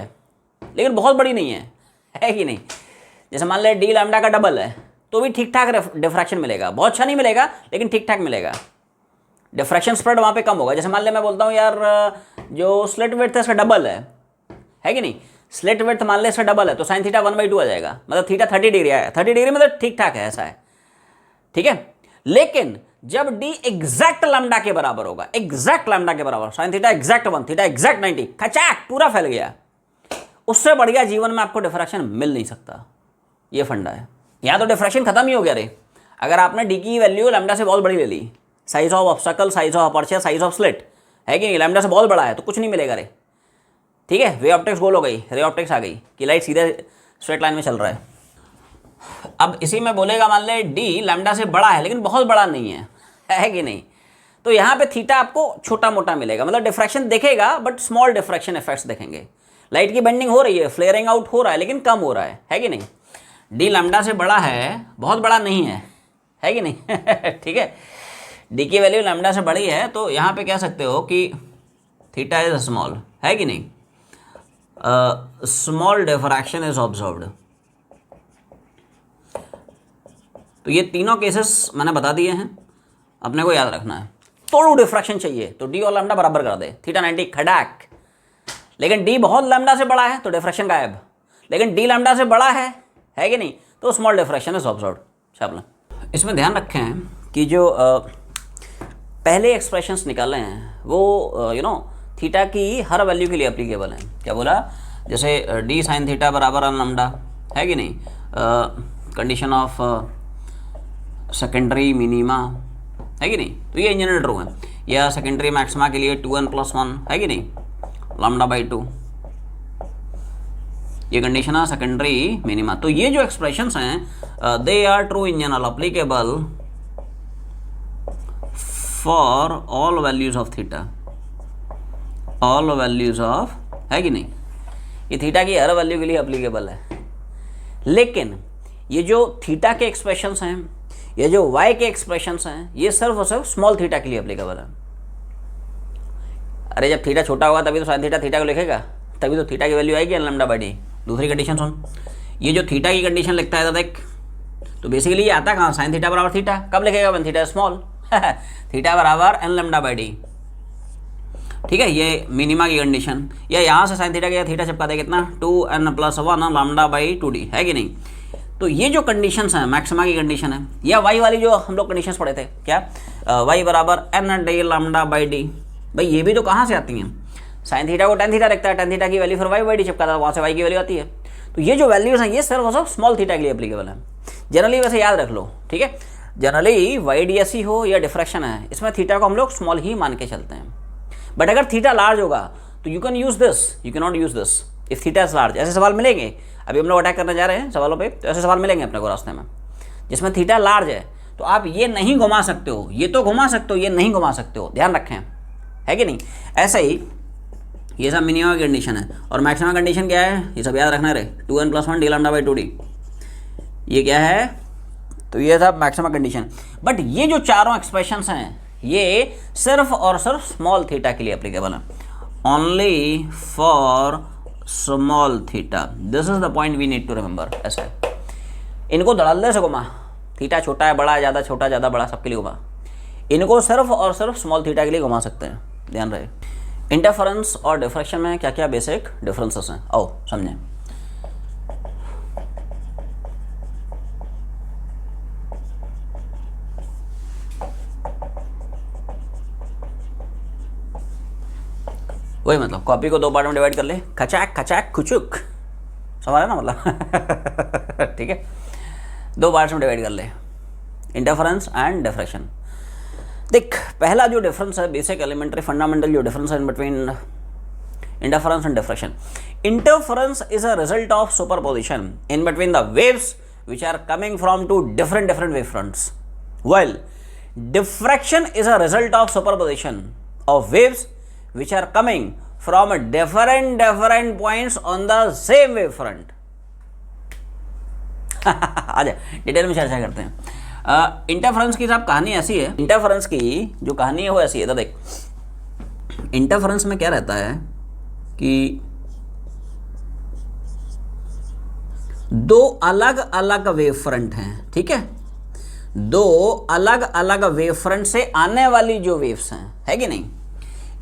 लेकिन बहुत बड़ी नहीं है कि नहीं? जैसे मान ले डी लैम्डा का डबल है तो भी ठीक ठाक डिफ्रैक्शन मिलेगा, बहुत अच्छा नहीं मिलेगा लेकिन ठीक ठाक मिलेगा। डिफ्रैक्शन स्प्रेड वहाँ पे कम होगा। जैसे मान ले मैं बोलता हूँ यार जो स्लिट विड्थ है इसका डबल है कि नहीं? स्लिट विड्थ मान ले इसका डबल है तो साइन थीटा 1/2 आ जाएगा, मतलब थीटा 30 डिग्री है, 30 डिग्री मतलब ठीक ठाक है, ऐसा है, ठीक है। लेकिन जब डी एग्जैक्ट लैम्डा के बराबर होगा, एग्जैक्ट लैम्डा के बराबर, sine theta exact 1, theta exact 90, खचाक पूरा फैल गया, उससे बढ़िया जीवन में आपको डिफ्रैक्शन मिल नहीं सकता। ये फंडा है। यहाँ तो डिफ्रैक्शन खत्म ही हो गया रे। अगर आपने डी की वैल्यू लैम्डा से बहुत बड़ी ले ली, size of obstacle, size of aperture, size of slit, है कि नहीं? लैम्डा से बहुत बड़ा है तो कुछ नहीं मिलेगा रे, ठीक है। वे ऑप्टिक्स गोल हो गई, रे ऑप्टिक्स आ गई कि लाइट सीधे स्ट्रेट लाइन में चल रहा है। अब इसी में बोलेगा मान ले डी लैम्डा से बड़ा है लेकिन बहुत बड़ा नहीं है कि नहीं? तो यहाँ पे थीटा आपको छोटा मोटा मिलेगा, मतलब डिफ्रैक्शन देखेगा बट स्मॉल डिफ्रैक्शन इफेक्ट्स देखेंगे। लाइट की बेंडिंग हो रही है, फ्लेयरिंग आउट हो रहा है लेकिन कम हो रहा है कि नहीं? डी लैम्डा से बड़ा है, बहुत बड़ा नहीं है कि नहीं? ठीक है, डी की वैल्यू लैम्डा से बड़ी है तो यहाँ पे कह सकते हो कि थीटा इज स्मॉल, है कि नहीं? Small diffraction is observed. तो ये तीनों केसेस मैंने बता दिए हैं, अपने को याद रखना है। थोड़ा डिफ्रैक्शन चाहिए तो डी और लैम्डा बराबर कर दे, थीटा 90 खड़ाक। लेकिन डी बहुत लैम्डा से बड़ा है तो डिफ्रैक्शन गायब, लेकिन डी लैम्डा से बड़ा है कि नहीं? तो स्मॉल डिफ्रैक्शन इज ऑब्जर्व्ड। शाबाश। इसमें ध्यान रखें कि जो पहले एक्सप्रेशंस निकाले हैं वो थीटा की हर वैल्यू के लिए एप्लीकेबल हैं। क्या बोला? जैसे डी साइन थीटा बराबर एन लैम्डा, है कि नहीं? कंडीशन ऑफ सेकेंडरी मिनिमा, है कि नहीं? तो ये इंजीनियर ट्रू है। या सेकेंडरी मैक्सिमा के लिए 2n+1, है कि नहीं? λ/2, ये कंडीशन है सेकेंडरी मिनिमा। तो ये जो एक्सप्रेशंस हैं they are true in general applicable for all values of theta, all values of, है कि नहीं? ये थीटा की हर वैल्यू के लिए अप्लीकेबल है। लेकिन ये जो थीटा के एक्सप्रेशंस हैं, ये जो y के एक्सप्रेशंस हैं, ये सिर्फ और सिर्फ स्मॉल थीटा के लिए अप्लीकेबल है। अरे जब थीटा छोटा होगा तभी तो साइन थीटा को लिखेगा, तभी तो थीटा की वैल्यू आएगी एन λ/d। दूसरी कंडीशन सुन, ये जो थीटा की कंडीशन लिखता है देख, तो बेसिकली ये आता कहाँ? साइन थीटा बराबर थीटा। कब लिखेगा? वन थीटा स्मॉल थीटा बराबर एन λ/d, ठीक है। ये मिनिमा की कंडीशन। या यहाँ से साइन थीटा के थीटा चिपका दे कितना? 2n+1 λ/2d, है कि नहीं? तो ये जो कंडीशंस हैं मैक्सिमा की कंडीशन है। या वाई वाली जो हम लोग कंडीशंस पढ़े थे, क्या? वाई बराबर n/d λ/d, भाई ये भी तो कहाँ से आती हैं? साइन थीटा को टेन थीटा रखता है, टेन थीटा की वैल्यू फिर वाई/d चिपकाता है, वहाँ से वाई की वैल्यू आती है। तो ये जो वैल्यूज हैं ये सिर्फ और सिर्फ स्मॉल थीटा के लिए एप्लीकेबल है। जनरली वैसे याद रख लो, ठीक है। जनरली YDSE हो या डिफ्रैक्शन है, इसमें थीटा को हम लोग स्मॉल ही मान के चलते हैं। बट अगर थीटा लार्ज होगा तो you can use this, you can not use this if theta is large. ऐसे सवाल मिलेंगे, अभी हम लोग अटैक करने जा रहे हैं सवालों पे, तो ऐसे सवाल मिलेंगे अपने को रास्ते में जिसमें थीटा लार्ज है। तो आप ये नहीं घुमा सकते हो, ये तो घुमा सकते हो, ये नहीं घुमा सकते हो, ध्यान रखें, है कि नहीं? ऐसे ही ये सब मिनिमम कंडीशन है। और मैक्सिमम कंडीशन क्या है? ये सब याद रखना रे, 2n+1 d λ/2d, ये क्या है? तो ये सब मैक्सिमम कंडीशन। बट ये जो चारों एक्सप्रेशंस हैं ये सिर्फ और सिर्फ स्मॉल थीटा के लिए एप्लीकेबल है, only for small theta. This is the point we need to remember. ऐसा है, इनको धड़ल्ले से घुमा, थीटा छोटा है बड़ा है, ज़्यादा छोटा ज़्यादा बड़ा सबके लिए घुमा, इनको सिर्फ और सिर्फ स्मॉल थीटा के लिए घुमा सकते हैं, ध्यान रहे। इंटरफेरेंस और डिफ्रैक्शन में क्या क्या बेसिक डिफरेंसेस हैं, आओ समझें। वही मतलब कॉपी को दो पार्ट में डिवाइड कर ले, खचाक खचाक खुचुक, समझ ना मतलब ठीक है, दो पार्ट्स में डिवाइड कर ले, इंटरफेरेंस एंड डिफ्रैक्शन। देख पहला जो डिफरेंस है, बेसिक एलिमेंट्री फंडामेंटल जो डिफरेंस है इन between interference and diffraction. Interference is a result of superposition in between the waves which are coming from two different wavefronts. While diffraction is a result of superposition of waves which are coming from different points on the same wavefront. आजा detail में चर्चा करते हैं। Interference की साहब कहानी ऐसी है, इंटरफेरेंस की जो कहानी है वो ऐसी है। तो देख इंटरफेरेंस में क्या रहता है कि दो अलग अलग वेव फ्रंट हैं, ठीक है, दो अलग अलग वेव फ्रंट से आने वाली जो वेव्स हैं, है कि नहीं,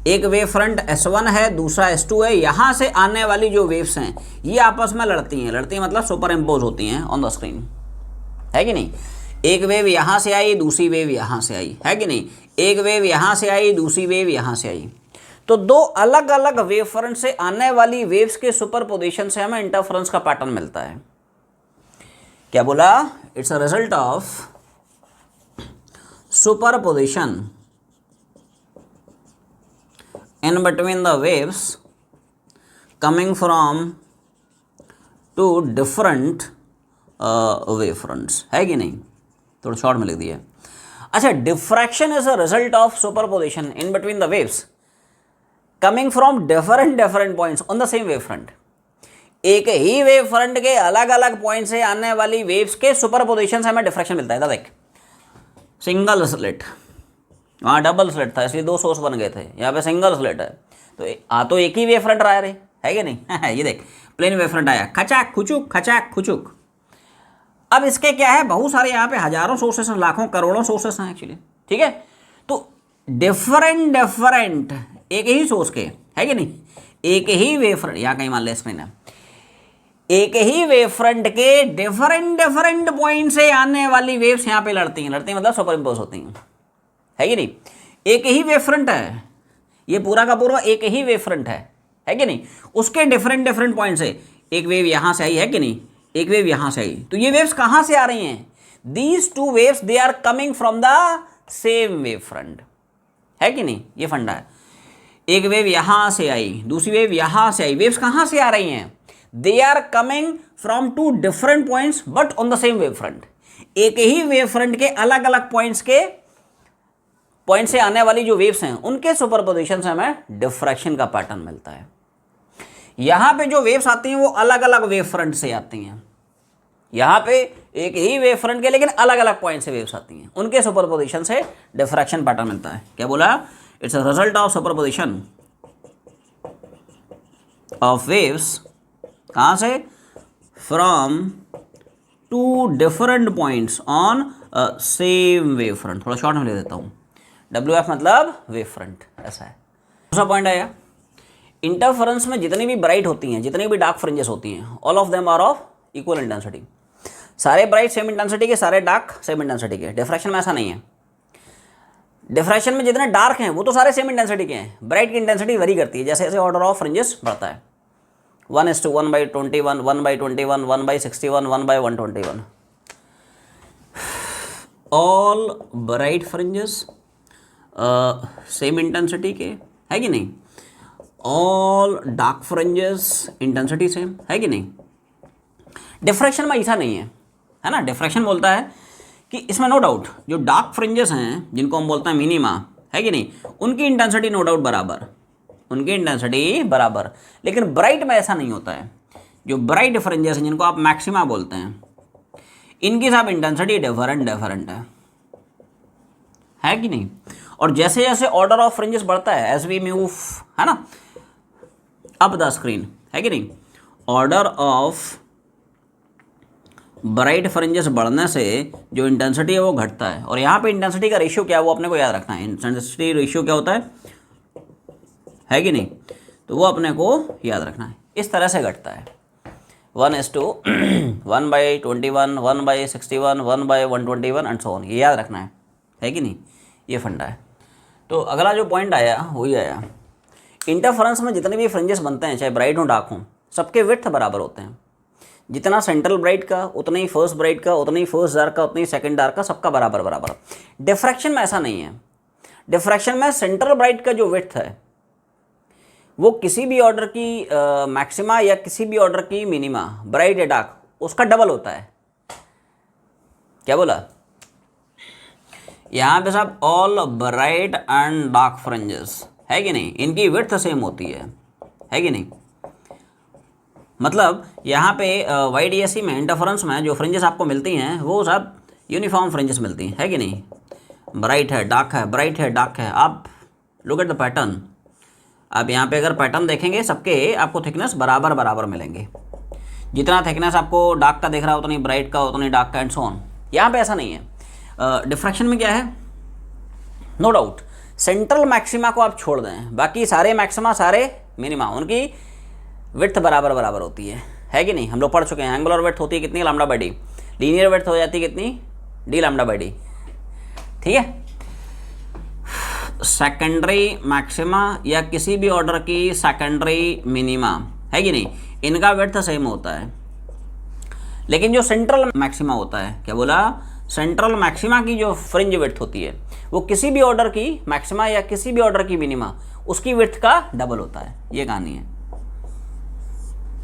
एक वेव फ्रंट S1 है, दूसरा S2 है, यहां से आने वाली जो वेव्स हैं ये आपस में लड़ती हैं मतलब सुपर इम्पोज होती हैं ऑन द स्क्रीन, है कि नहीं। एक वेव यहां से आई, दूसरी वेव यहां से आई, है कि नहीं, एक वेव यहां से आई, दूसरी वेव यहां से आई। तो दो अलग अलग वेव फ्रंट से आने वाली वेव्स के सुपरपोजिशन से हमें इंटरफेरेंस का पैटर्न मिलता है। क्या बोला? It's a result of superposition in between the waves coming from two different wave fronts, है कि नहीं। थोड़ा शॉर्ट में लिख दिया। अच्छा, diffraction is a result of superposition in between the waves coming from different points on the same wave front. एक ही वेव फ्रंट के अलग अलग पॉइंट से आने वाली वेव्स के सुपरपोजिशन से हमें डिफ्रैक्शन मिलता है। देख, सिंगल स्लिट, वहाँ डबल स्लिट था इसलिए दो सोर्स बन गए थे, यहाँ पे सिंगल स्लिट है तो एक ही वेव फ्रंट आ रहे, है कि नहीं। ये देख, प्लेन वेव फ्रंट आया, खचाक खुचुक। अब इसके क्या है, बहुत सारे यहाँ पे हजारों सोर्सेस हैं, लाखों करोड़ों सोर्सेस हैं एक्चुअली, ठीक है। तो डिफरेंट एक ही सोर्स के, है कि नहीं, एक ही वेव फ्रंट, यहाँ कहीं मान ले स्क्रीन है, एक ही वेव फ्रंट के डिफरेंट पॉइंट से आने वाली वेव्स यहाँ पे लड़ती हैं मतलब सुपर इम्पोज होती हैं, है कि नहीं। एक ही वेव फ्रंट है, ये पूरा का पूरा एक ही वेव फ्रंट है कि नहीं। उसके डिफरेंट पॉइंट से एक वेव यहाँ से आई, है कि नहीं, एक वेव यहाँ से आई। तो ये वेव्स कहाँ से आ रही हैं? These two waves they are coming from the same wave front, है कि नहीं। ये फंडा है। एक वेव यहाँ से आई, दूसरी वेव यहाँ से आई, वेव्स कहाँ से आ रही हैं? They are coming from two different points but on the same wave front. एक ही वेव फ्रंट के अलग अलग पॉइंट से आने वाली जो वेव्स हैं उनके सुपरपोजिशन से हमें डिफ्रैक्शन का पैटर्न मिलता है। यहां पे जो वेव्स आती हैं वो अलग अलग वेव फ्रंट से आती हैं, यहां पे एक ही वेव फ्रंट के लेकिन अलग अलग पॉइंट से वेव्स आती हैं, उनके सुपरपोजिशन से डिफ्रैक्शन पैटर्न मिलता है। क्या बोला? It's a result of superposition of waves, कहां से? From two different points on same wave front. थोड़ा शॉर्ट में ले देता हूं, WF मतलब वेव फ्रंट, ऐसा है। दूसरा पॉइंट आया, इंटरफेरेंस में जितनी भी ब्राइट होती हैं, जितनी भी डार्क फ्रिंजेस होती हैं, all of them are of equal intensity. सारे ब्राइट सेम इंटेंसिटी के, सारे डार्क सेम इंटेंसिटी के। डिफ्रैक्शन में ऐसा नहीं है। डिफ्रैक्शन में जितने डार्क हैं वो तो सारे सेम इंटेंसिटी के हैं, ब्राइट की इंटेंसिटी वेरी करती है जैसे जैसे ऑर्डर ऑफ फ्रिंजेस बढ़ता है। 1:1/21, 1/21, 1/61, 1/121। All bright fringes same intensity के, है कि नहीं। All dark fringes intensity same, है कि नहीं। डिफ्रैक्शन में ऐसा नहीं है ना। डिफ्रैक्शन बोलता है कि इसमें नो डाउट जो डार्क फ्रिंजेस हैं जिनको हम बोलते हैं मिनिमा, है कि नहीं, उनकी इंटेंसिटी नो डाउट बराबर, उनकी इंटेंसिटी बराबर। लेकिन ब्राइट में ऐसा नहीं होता है। जो ब्राइट फ्रिंजेस हैं जिनको आप मैक्सिमा बोलते हैं, इनकी सब इंटेंसिटी डिफरेंट है कि नहीं। और जैसे जैसे ऑर्डर ऑफ फ्रिंजेस बढ़ता है, एज वी मूव, है ना, अप द स्क्रीन, है कि नहीं, ऑर्डर ऑफ ब्राइट फ्रिंजेस बढ़ने से जो इंटेंसिटी है वो घटता है। और यहाँ पे इंटेंसिटी का रेशियो क्या है वो अपने को याद रखना है। इंटेंसिटी रेशियो क्या होता है कि नहीं, तो वो अपने को याद रखना है। इस तरह से घटता है 1:1/21, 1/61, 1/121 एंड सो ऑन। ये याद रखना है कि नहीं, ये फंडा है। तो अगला जो पॉइंट आया वही आया, इंटरफेरेंस में जितने भी फ्रिंजेस बनते हैं चाहे ब्राइट हो डार्क हो, सबके विड्थ बराबर होते हैं। जितना सेंट्रल ब्राइट का उतना ही फर्स्ट ब्राइट का, उतना ही फर्स्ट डार्क का, उतना ही सेकंड डार्क का, सबका बराबर। डिफ्रैक्शन में ऐसा नहीं है। डिफ्रैक्शन में सेंट्रल ब्राइट का जो विड्थ है वो किसी भी ऑर्डर की मैक्सिमा या किसी भी ऑर्डर की मिनिमा, ब्राइट या डार्क, उसका डबल होता क्या बोला? यहाँ पे साहब all bright and dark fringes, है कि नहीं, इनकी विड्थ सेम होती है कि नहीं। मतलब यहाँ पे YDSC में इंटरफेरेंस में जो फ्रिंजेस आपको मिलती हैं वो सब यूनिफॉर्म फ्रिंजेस मिलती हैं, है कि नहीं। ब्राइट है, डार्क है, ब्राइट है, डार्क है। आप लुक एट द पैटर्न, आप यहाँ पे अगर पैटर्न देखेंगे सबके आपको थिकनेस बराबर बराबर मिलेंगे। जितना थिकनेस आपको डार्क का दिख रहा है उतनी ब्राइट का, उतनी डार्क का, एंड सो ऑन। यहाँ पे ऐसा नहीं है। डिफ्रैक्शन में क्या है, नो डाउट सेंट्रल मैक्सिमा को आप छोड़ दें, बाकी सारे मैक्सिमा सारे मिनिमा उनकी विड्थ बराबर बराबर होती है कि नहीं। हम लोग पढ़ चुके हैं एंगुलर विड्थ होती है कितनी, lambda by D. Linear width हो जाती है कितनी, डी लैम्डा बाई डी, ठीक है। सेकेंडरी मैक्सिमा या किसी भी ऑर्डर की सेकेंडरी मिनिमा, है कि नहीं, इनका विड्थ सेम होता है। लेकिन जो सेंट्रल मैक्सिमा होता है, क्या बोला, सेंट्रल मैक्सिमा की जो फ्रिंज विड्थ होती है वो किसी भी ऑर्डर की मैक्सिमा या किसी भी ऑर्डर की मिनिमा उसकी विड्थ का डबल होता है। ये कहानी है,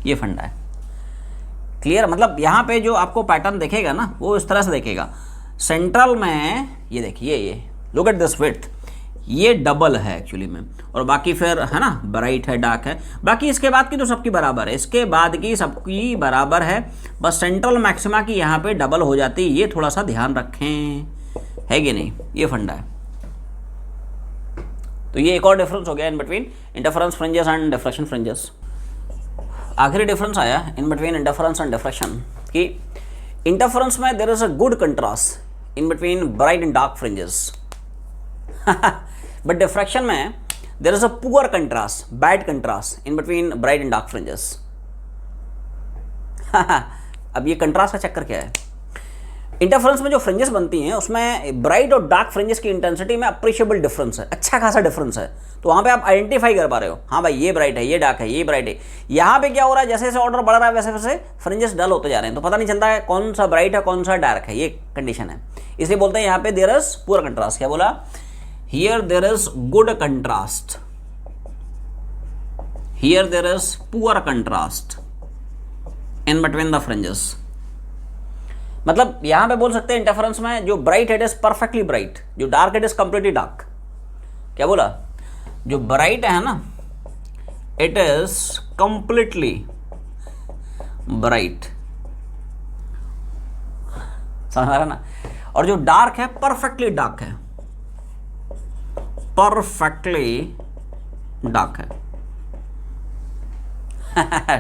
ये फंडा है। क्लियर? मतलब यहाँ पे जो आपको पैटर्न देखेगा ना वो इस तरह से देखेगा। सेंट्रल में ये देखिए, ये लुक एट दिस विड्थ, ये डबल है एक्चुअली में, और बाकी फिर है ना ब्राइट है, डार्क है, बाकी इसके बाद की तो सबकी बराबर है, इसके बाद की सबकी बराबर है, बस सेंट्रल मैक्सिमा की यहाँ पे डबल हो जाती है। ये थोड़ा सा ध्यान रखें, है कि नहीं, ये फंडा है। तो ये एक और डिफरेंस हो गया in between interference fringes and diffraction fringes. आखिरी डिफरेंस आया in between interference and diffraction कि इंटरफेरेंस में there is a good contrast in between bright and dark fringes but diffraction में there is a poor contrast, bad contrast in between bright and dark fringes. अब ये contrast का चक्कर क्या है? Interference में जो फ्रिंजेस बनती हैं उसमें ब्राइट और डार्क फ्रिंजेस की इंटेंसिटी में अप्रिशिएबल डिफरेंस है, अच्छा खासा डिफरेंस है। तो वहाँ पे आप आइडेंटिफाई कर पा रहे हो, हाँ भाई ये ब्राइट है, ये डार्क है, ये ब्राइट है। यहाँ पे क्या हो रहा है, जैसे जैसे ऑर्डर बढ़ रहा है वैसे वैसे फ्रिंजेस डल होते जा रहे हैं, तो पता नहीं चलता है कौन सा ब्राइट है कौन सा डार्क है, ये कंडीशन है। इसलिए बोलते हैं यहाँ पे देयर इज पुअर कंट्रास्ट। क्या बोला? Here there is good contrast, here there is poor contrast in between the fringes. मतलब यहां पे बोल सकते हैं इंटरफेरेंस में जो bright head is perfectly bright, जो dark head is completely dark. क्या बोला? जो ब्राइट है ना इट इज कंप्लीटली ब्राइट, समझ आ रहा ना, और जो डार्क है परफेक्टली डार्क है, परफेक्टली डार्क है।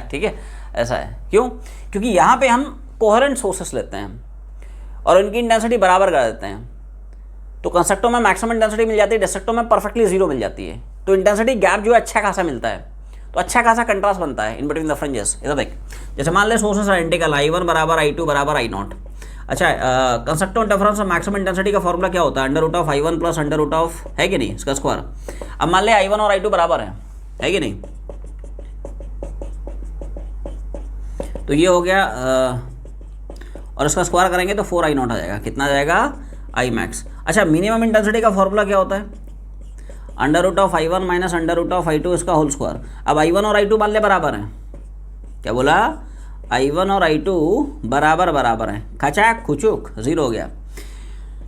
ठीक है, ऐसा है। क्यों? क्योंकि यहां पे हम कोहेरेंट सोर्सेस लेते हैं और इनकी इंटेंसिटी बराबर कर देते हैं, तो कंस्ट्रक्टो में मैक्सिमम इंटेंसिटी मिल जाती है, डिस्ट्रक्टो में परफेक्टली जीरो मिल जाती है। तो इंटेंसिटी गैप जो है अच्छा खासा मिलता है, तो अच्छा खासा कंट्रास्ट बनता है इन बिटवीन द फ्रिंजेस। इधर देख, जैसे मान ले सोर्सेस आइडेंटिकल, I1 बराबर I2 बराबर I0। अच्छा, कंस्ट्रक्टो इंटरफेरेंस में मैक्सिमम इंटेंसिटी का फॉर्मूला क्या होता है? √I1 प्लस √, है कि नहीं, इसका स्क्वायर। अब मान ले I1 और I2 बराबर है कि नहीं, तो ये हो गया और इसका स्क्वायर करेंगे तो 4I0 आ जाएगा। कितना जाएगा? I max। अच्छा, मिनिमम इंटेंसिटी का फॉर्मूला क्या होता है? √I1 माइनस √I2 इसका होल स्क्वायर। अब I1 और I2 मान ले बराबर हैं। क्या बोला? I1 और I2 बराबर बराबर हैं, खचाक खुचुक, जीरो हो गया।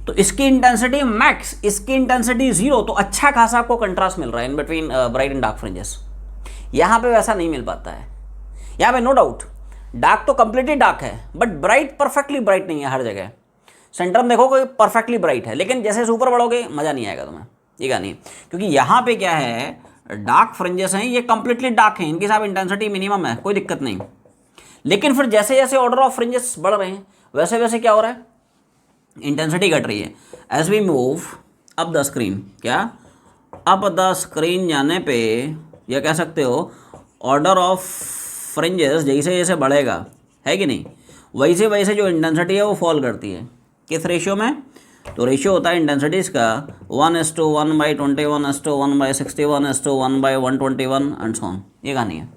तो इसकी इंटेंसिटी मैक्स, इसकी इंटेंसिटी जीरो, तो अच्छा खासा आपको कंट्रास्ट मिल रहा है इन between bright and dark fringes. यहाँ पे वैसा नहीं मिल पाता है। यहाँ पे नो डाउट डार्क तो कंप्लीटली डार्क है, बट ब्राइट परफेक्टली ब्राइट नहीं है हर जगह। सेंटर में देखोगे परफेक्टली ब्राइट है, लेकिन जैसे ऊपर बढ़ोगे मज़ा नहीं आएगा तुम्हें, ये कहानी है। क्योंकि यहाँ पे क्या है, डार्क फ्रिंजेस हैं, ये कंप्लीटली डार्क हैं, इनकी साथ इंटेंसिटी मिनिमम है, कोई दिक्कत नहीं। लेकिन फिर जैसे जैसे ऑर्डर ऑफ फ्रिंजेस बढ़ रहे हैं वैसे वैसे क्या हो रहा है, इंटेंसिटी घट रही है। As we move up the screen, क्या अप द स्क्रीन जाने पे, या कह सकते हो ऑर्डर ऑफ फ्रिंजेस जैसे जैसे बढ़ेगा, है कि नहीं, वैसे वैसे जो इंटेंसिटी है वो फॉल करती है। किस रेशियो में? तो रेशियो होता है इंटेंसिटीज़ का 1:1/21 1/61 1/121 एंड सो ऑन, ये कहानी है।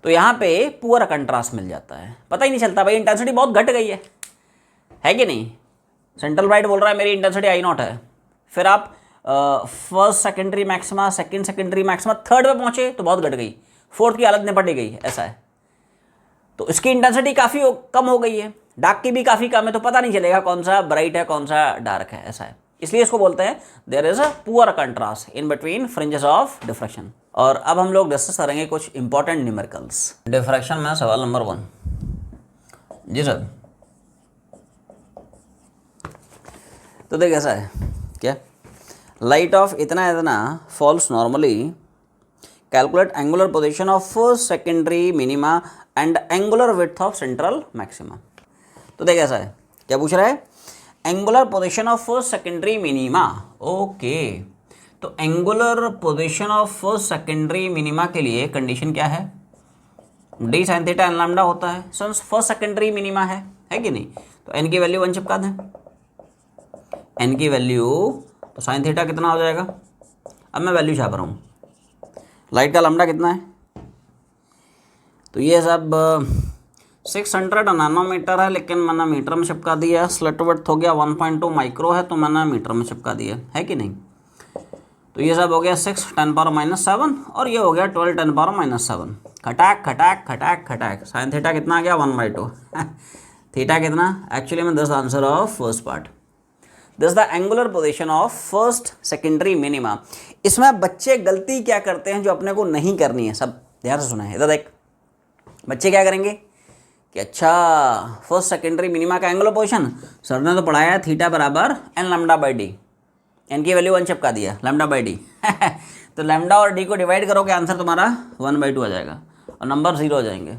तो यहाँ पे पूरा कंट्रास्ट मिल जाता है, पता ही नहीं चलता भाई इंटेंसिटी बहुत घट गई है कि नहीं। सेंट्रल ब्राइट बोल रहा है मेरी इंटेंसिटी I0 है, फिर आप first secondary maxima, second secondary maxima, third पे पहुँचे तो बहुत घट गई, फोर्थ की हालत निपट गई, ऐसा है। तो इसकी इंटेंसिटी काफ़ी कम हो गई है, डार्क की भी काफ़ी कम है, तो पता नहीं चलेगा कौन सा ब्राइट है कौन सा डार्क है, ऐसा है। इसलिए इसको बोलते हैं there is a poor contrast in between fringes of diffraction. और अब हम लोग डिस्कस करेंगे कुछ इंपॉर्टेंट न्यूमेरिकल्स डिफ्रैक्शन में। सवाल नंबर 1 जी सर। तो देख ऐसा है क्या, लाइट ऑफ इतना इतना falls normally, calculate angular position of first secondary minima and angular width of central maxima. तो देख ऐसा है, क्या पूछ रहा है, angular position of first secondary minima. Okay, तो angular position of first secondary minima के लिए कंडीशन क्या है, D sine theta N lambda होता है। सिंस फर्स्ट सेकेंडरी मिनिमा है कि नहीं, तो एन की वैल्यू 1 चिपका दें, एन की वैल्यू तो साइन थीटा कितना हो जाएगा। अब मैं वैल्यू छाप रहा हूँ, लाइट का लैम्डा कितना है, तो ये सब 600 नैनोमीटर है, लेकिन मैंने मीटर में चिपका दिया। स्लिट विड्थ हो गया 1.2 माइक्रो है, तो मैंने मीटर में चिपका दिया है कि नहीं। तो ये सब हो गया 6 10⁻⁷ और ये हो गया 12 10⁻⁷। खटाक खटाक खटाक खटाक, साइन थीटा कितना आ गया 1/2 थीटा कितना, एक्चुअली में this answer of first part, this the angular position of first secondary minima. इसमें बच्चे गलती क्या करते हैं जो अपने को नहीं करनी है, सब ध्यान से सुना है। इधर देख, बच्चे क्या करेंगे कि अच्छा फर्स्ट सेकेंडरी मिनिमा का एंगुलर पोजीशन सर ने तो पढ़ाया थीटा बराबर N lambda by D, N की वैल्यू 1 चिपका दिया, लैम्डा बाई डी तो लैम्डा और डी को डिवाइड करोगे आंसर तुम्हारा 1/2 आ जाएगा और नंबर 0 हो जाएंगे।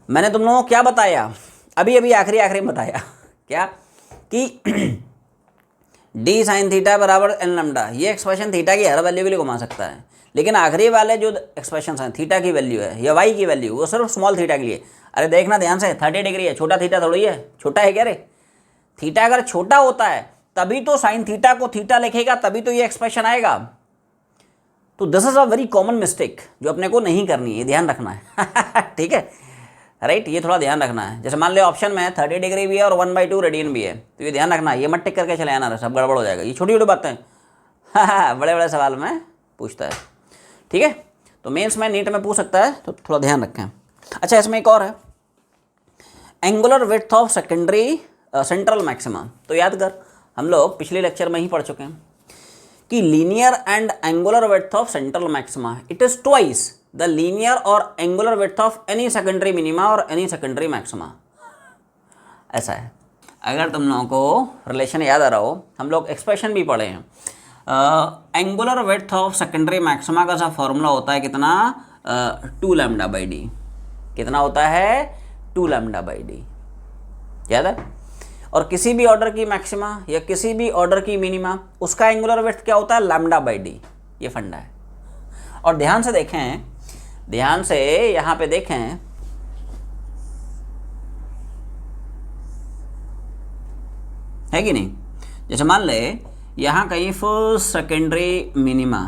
मैंने तुम लोगों को क्या बताया, अभी आखिरी बताया क्या, कि डी साइन थीटा बराबर एन लैम्डा, ये एक्सप्रेशन थीटा की हर वैल्यू के लिए घुमा सकता है, लेकिन आखिरी वाले जो एक्सप्रेशन हैं थीटा की वैल्यू है या वाई की वैल्यू, वो सिर्फ स्मॉल थीटा के लिए। अरे देखना ध्यान से, 30 डिग्री है, छोटा थीटा थोड़ी है, छोटा है क्या रे। थीटा अगर छोटा होता है तभी तो साइन थीटा को थीटा लिखेगा, तभी तो ये एक्सप्रेशन आएगा। तो this is a very common mistake जो अपने को नहीं करनी है, ध्यान रखना है ठीक है राइट, ये थोड़ा ध्यान रखना है। जैसे मान लो ऑप्शन में 30 डिग्री भी है और 1/2 रेडियन भी है, तो ये ध्यान रखना है, ये मत टिक करके चले आना, सब गड़बड़ हो जाएगा। ये छोटी छोटी बातें बड़े बड़े सवाल में पूछता है, ठीक है। तो मेंस में नीट में पूछ सकता है, तो थोड़ा ध्यान रखें। अच्छा, इसमें एक और है, angular width of secondary central maxima. तो याद कर, हम लोग पिछले लेक्चर में ही पढ़ चुके हैं कि linear and angular width of central maxima, it is twice the linear और angular width of any secondary minima और एनी सेकेंडरी मैक्सिमा। ऐसा है। अगर तुम लोगों को रिलेशन याद आ रहा हो, हम लोग एक्सप्रेशन भी पढ़े हैं। Angular width of secondary maxima का सा फॉर्मूला होता है कितना, 2 लैम्डा बाई डी। कितना होता है, 2 लैम्डा बाई डी, याद है। और किसी भी ऑर्डर की मैक्सिमा या किसी भी ऑर्डर की मिनिमा, उसका एंगुलर विड्थ क्या होता है, लैम्डा बाई डी। ये फंडा है। और ध्यान से देखें, ध्यान से यहाँ पे देखें, है कि नहीं। जैसे मान ले यहाँ कहीं फर्स्ट सेकेंडरी मिनिमा,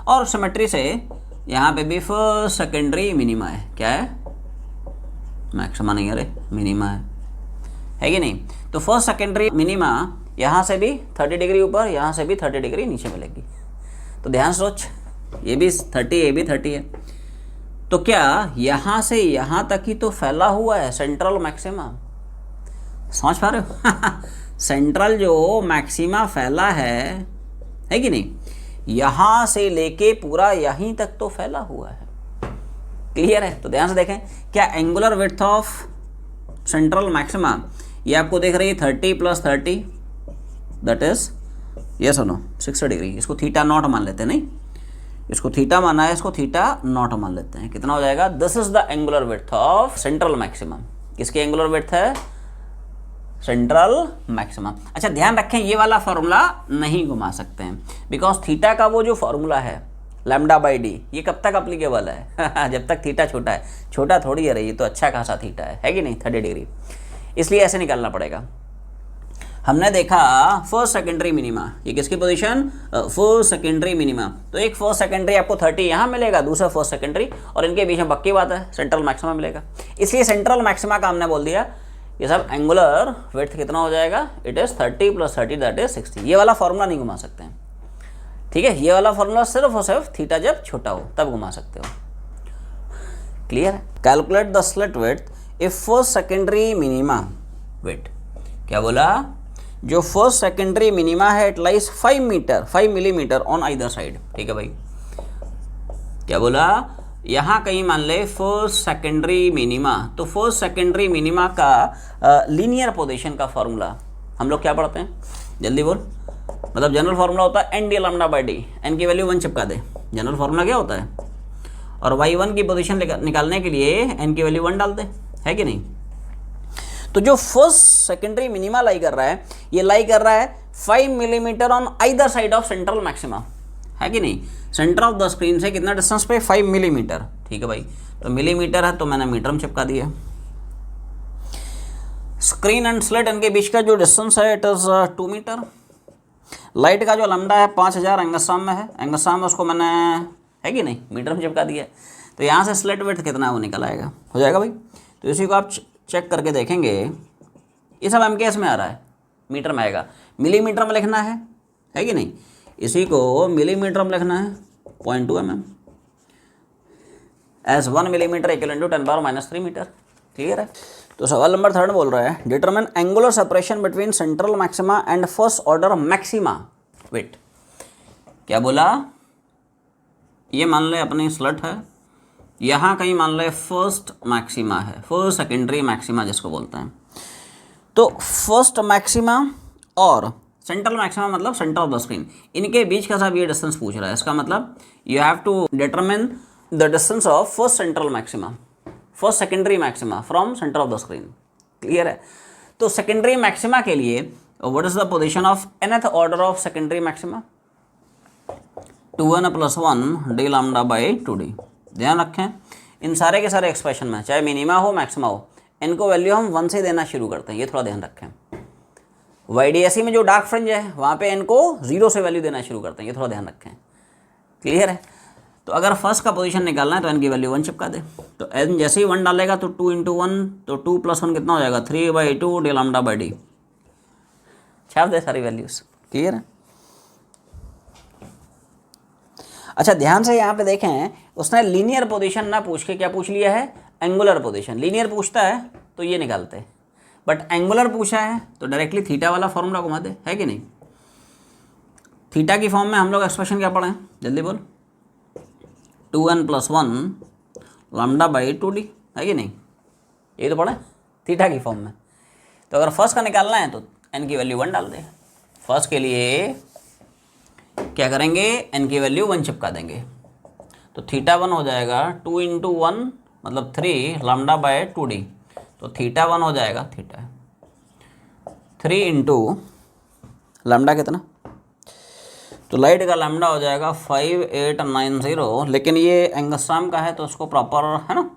और सिमेट्री से यहाँ पे भी फर्स्ट सेकेंडरी मिनिमा है। क्या है, मैक्सिमा नहीं, अरे मिनिमा है कि नहीं। तो फर्स्ट सेकेंडरी मिनिमा यहाँ से भी 30 डिग्री ऊपर, यहाँ से भी 30 डिग्री नीचे मिलेगी। तो ध्यान सोच, ये भी 30 ये भी 30 है, तो क्या यहाँ से यहाँ तक ही तो फैला हुआ है सेंट्रल मैक्सिमा। समझ पा रहे हो सेंट्रल जो मैक्सिमा फैला है कि नहीं, यहाँ से लेके पूरा यहीं तक तो फैला हुआ है। क्लियर है। तो ध्यान से देखें, क्या angular width of central maxima ये आपको देख रही है 30 + 30, दैट इज, ये सुनो 60 डिग्री। इसको थीटा नॉट मान लेते हैं, नहीं इसको थीटा माना है, इसको थीटा नॉट मान लेते हैं। कितना हो जाएगा, this is the angular width of central maxima. किसकी एंगुलर विड्थ है, सेंट्रल मैक्सिमा। अच्छा ध्यान रखें, ये वाला फॉर्मूला नहीं घुमा सकते हैं, बिकॉज थीटा का वो जो फॉर्मूला है लैम्डा बाई डी, ये कब तक अप्लीकेबल है जब तक थीटा छोटा है। छोटा थोड़ी है रही, तो अच्छा खासा थीटा है कि नहीं, 30 डिग्री, इसलिए ऐसे निकालना पड़ेगा। हमने देखा फर्स्ट सेकेंडरी मिनिमा, ये किसकी पोजीशन, फर्स्ट सेकेंडरी मिनिमा। तो एक फर्स्ट सेकेंडरी आपको 30 यहाँ मिलेगा, दूसरा फर्स्ट सेकेंडरी, और इनके बीच में पक्की बात है सेंट्रल मैक्सिमा मिलेगा। इसलिए सेंट्रल मैक्सिमा का हमने बोल दिया, ये सब एंगुलर विड्थ कितना हो जाएगा, इट इज़ 30 + 30 दैट इज 60। ये वाला फॉर्मूला नहीं घुमा सकते हैं, ठीक है। ये वाला फॉर्मूला सिर्फ और सिर्फ थीटा जब छोटा हो तब घुमा सकते हो। क्लियर है। Calculate the slit width if first secondary minima, wait क्या बोला, जो फर्स्ट सेकेंडरी मिनिमा है it lies 5 millimetre on either side. ठीक है भाई, क्या बोला, यहाँ कहीं मान ले फर्स्ट सेकेंडरी मिनिमा, तो फर्स्ट सेकेंडरी मिनिमा का लीनियर पोजीशन का फॉर्मूला हम लोग क्या पढ़ते हैं, जल्दी बोल, मतलब जनरल फार्मूला होता है N D lambda by D, N की वैल्यू 1 चिपका दे, जनरल फार्मूला क्या होता है, और y1 की पोजीशन निकालने के लिए n की वैल्यू 1 डाल दे, है कि नहीं। तो जो फर्स्ट सेकेंडरी मिनिमा लाई कर रहा है, ये लाई कर रहा है 5 millimetre on either side of central maxima, है कि नहीं, सेंटर ऑफ द स्क्रीन से कितना डिस्टेंस पे, 5 मिलीमीटर। ठीक है भाई, तो मिलीमीटर है तो मैंने मीटर में चिपका दिया। स्क्रीन एंड स्लेट इनके बीच का जो डिस्टेंस है इट इज़ 2 मीटर। लाइट का जो लैम्डा है 5000 एंगस्ट्रॉम में है, एंगस्ट्रॉम में उसको मैंने, है कि नहीं, मीटर में चिपका दिया। तो यहाँ से स्लेट वेट कितना है वो निकल आएगा, हो जाएगा भाई। तो इसी को आप चेक करके देखेंगे, ये सब एमकेएस में आ रहा है, मीटर में आएगा, मिलीमीटर में लिखना है कि नहीं, इसी को मिलीमीटर में लिखना है 0.2 mm as 1 millimetre equal to 10⁻³ metre. Clear है। तो सवाल नंबर 3 बोल रहा है determine angular separation between central maxima and first order maxima. Wait क्या बोला, ये मान ले अपनी स्लट है, यहाँ कहीं मान ले फर्स्ट मैक्सिमा है, फर्स्ट सेकेंडरी मैक्सिमा जिसको बोलते हैं। तो फर्स्ट मैक्सिमा और सेंट्रल मैक्सिमा मतलब सेंटर ऑफ द स्क्रीन, इनके बीच का सब ये डिस्टेंस पूछ रहा है। इसका मतलब you have to determine the distance of first central maxima, first secondary maxima from centre of the screen. Clear है। तो सेकेंडरी मैक्सिमा के लिए what is the position of nth order of secondary maxima, 2n + 1 d lambda by 2d। ध्यान रखें इन सारे के सारे expression में, चाहे मिनिमा हो मैक्सिमा हो, इनको वैल्यू हम 1 से देना शुरू करते हैं, ये थोड़ा ध्यान रखें। YDSE में जो डार्क फ्रिंज है वहाँ पे इनको 0 से वैल्यू देना शुरू करते हैं, ये थोड़ा ध्यान रखें। क्लियर है। तो अगर फर्स्ट का पोजीशन निकालना है तो n की वैल्यू 1 चिपका दे। तो n जैसे ही 1 डालेगा तो 2 × 1, तो 2 + 1 कितना हो जाएगा, 3/2 d लैम्डा बाई d। छाप दे सारी वैल्यूज। क्लियर है। अच्छा ध्यान से यहाँ पे देखें, उसने लीनियर पोजीशन ना पूछ के क्या पूछ लिया है, एंगुलर पोजीशन। लीनियर पूछता है तो ये निकालते हैं, बट एंगुलर पूछा है तो डायरेक्टली थीटा वाला फॉर्मूला घुमा दे, है कि नहीं। थीटा की फॉर्म में हम लोग एक्सप्रेशन क्या पढ़े, जल्दी बोल, 2n + 1 लैम्डा बाई 2d, है कि नहीं, ये तो पढ़े थीटा की फॉर्म में। तो अगर फर्स्ट का निकालना है तो n की वैल्यू 1 डाल दे। फर्स्ट के लिए क्या करेंगे, n की वैल्यू 1 चिपका देंगे, तो थीटा 1 हो जाएगा 2 × 1 मतलब 3 लैम्डा बाई 2d। तो थीटा 1 हो जाएगा, थीटा 3 × लैम्डा कितना, तो लाइट का लैम्डा हो जाएगा 5890, लेकिन ये एंगस्ट्रॉम का है तो उसको प्रॉपर है ना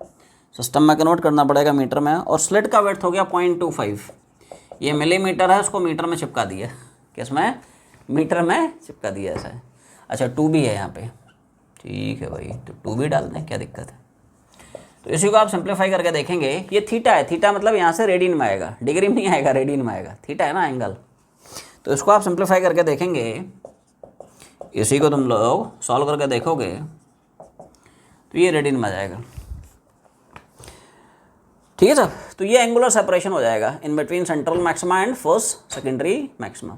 सिस्टम में कन्वर्ट करना पड़ेगा मीटर में। और स्लिट का वेट हो गया 0.25, ये मिलीमीटर है, उसको मीटर में चिपका दिया, किसमें, मीटर में चिपका दिया ऐसा है। अच्छा 2 भी है यहाँ पे, ठीक है भाई, तो 2 भी डाल दें, क्या दिक्कत है। तो इसी को आप सिंप्लीफाई करके देखेंगे, ये थीटा है, थीटा मतलब यहाँ से रेडियन में आएगा, डिग्री में नहीं आएगा, रेडियन में आएगा, थीटा है ना एंगल। तो इसको आप सिंप्लीफाई करके देखेंगे, इसी को तुम लोग सॉल्व करके देखोगे तो ये रेडियन में आ जाएगा। ठीक है सर। तो ये एंगुलर सेपरेशन हो जाएगा in between central maxima and first secondary maxima.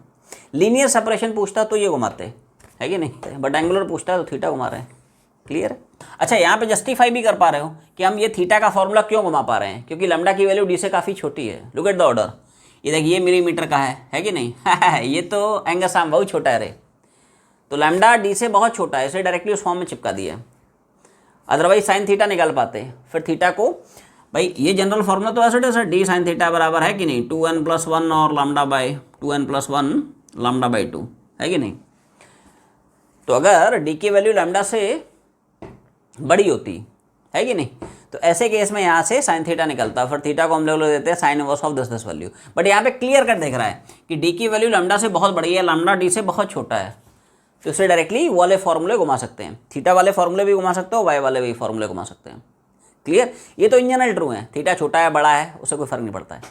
Linear separation पूछता तो ये घुमाते, है कि नहीं, बट एंगुलर पूछता है तो थीटा घुमा रहे हैं। क्लियर है। अच्छा यहाँ पे जस्टिफाई भी कर पा रहे हो कि हम ये थीटा का फॉर्मूला क्यों घुमा पा रहे हैं, क्योंकि लैम्डा की वैल्यू डी से काफ़ी छोटी है। लुक एट द ऑर्डर, ये देखिए ये मिलीमीटर का है कि नहीं ये तो एंगस्ट्रॉम बहुत छोटा है रे, तो लैम्डा डी से बहुत छोटा है, इसे डायरेक्टली उस फॉर्म में चिपका दिया। अदरवाइज साइन थीटा निकाल पाते, फिर थीटा को, भाई ये जनरल फॉर्मूला तो ऐसे सर डी साइन थीटा बराबर है कि नहीं 2n + 1 और lambda by 2n + 1 lambda by 2, है कि नहीं। तो अगर डी की वैल्यू लैम्डा से बड़ी होती है कि नहीं, तो ऐसे केस में यहाँ से साइन थीटा निकलता, फिर थीटा को हम लोग देते हैं sine inverse of this value. But यहाँ पे क्लियर कट देख रहा है कि डी की वैल्यू लैम्डा से बहुत बड़ी है, लैम्डा डी से बहुत छोटा है, तो इसे डायरेक्टली वाले फॉर्मूले घुमा सकते हैं, थीटा वाले फॉर्मूले भी घुमा सकते हो, वाई वाले भी फॉर्मूले घुमा सकते हैं। क्लियर। ये तो इन जनरल ट्रू है, थीटा छोटा है बड़ा है उससे कोई फर्क नहीं पड़ता है,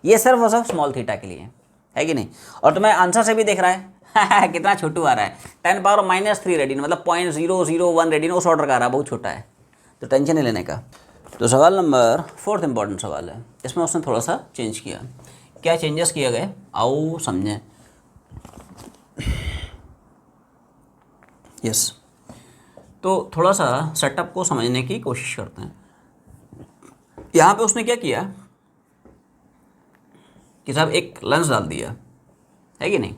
ये सिर्फ और सिर्फ स्मॉल थीटा के लिए, है कि नहीं। और तुम्हें आंसर से भी दिख रहा है कितना छोटू आ रहा है, 10⁻³ रेडियन मतलब 0.001 रेडियन, उस ऑर्डर का आ रहा है, बहुत छोटा है, तो टेंशन नहीं लेने का। तो सवाल नंबर 4 इंपॉर्टेंट सवाल है, इसमें उसने थोड़ा सा चेंज किया। क्या चेंजेस किए गए आओ समझें। यस, तो थोड़ा सा सेटअप को समझने की कोशिश करते हैं। यहाँ पे उसने क्या किया कि साहब एक लेंस डाल दिया, है कि नहीं।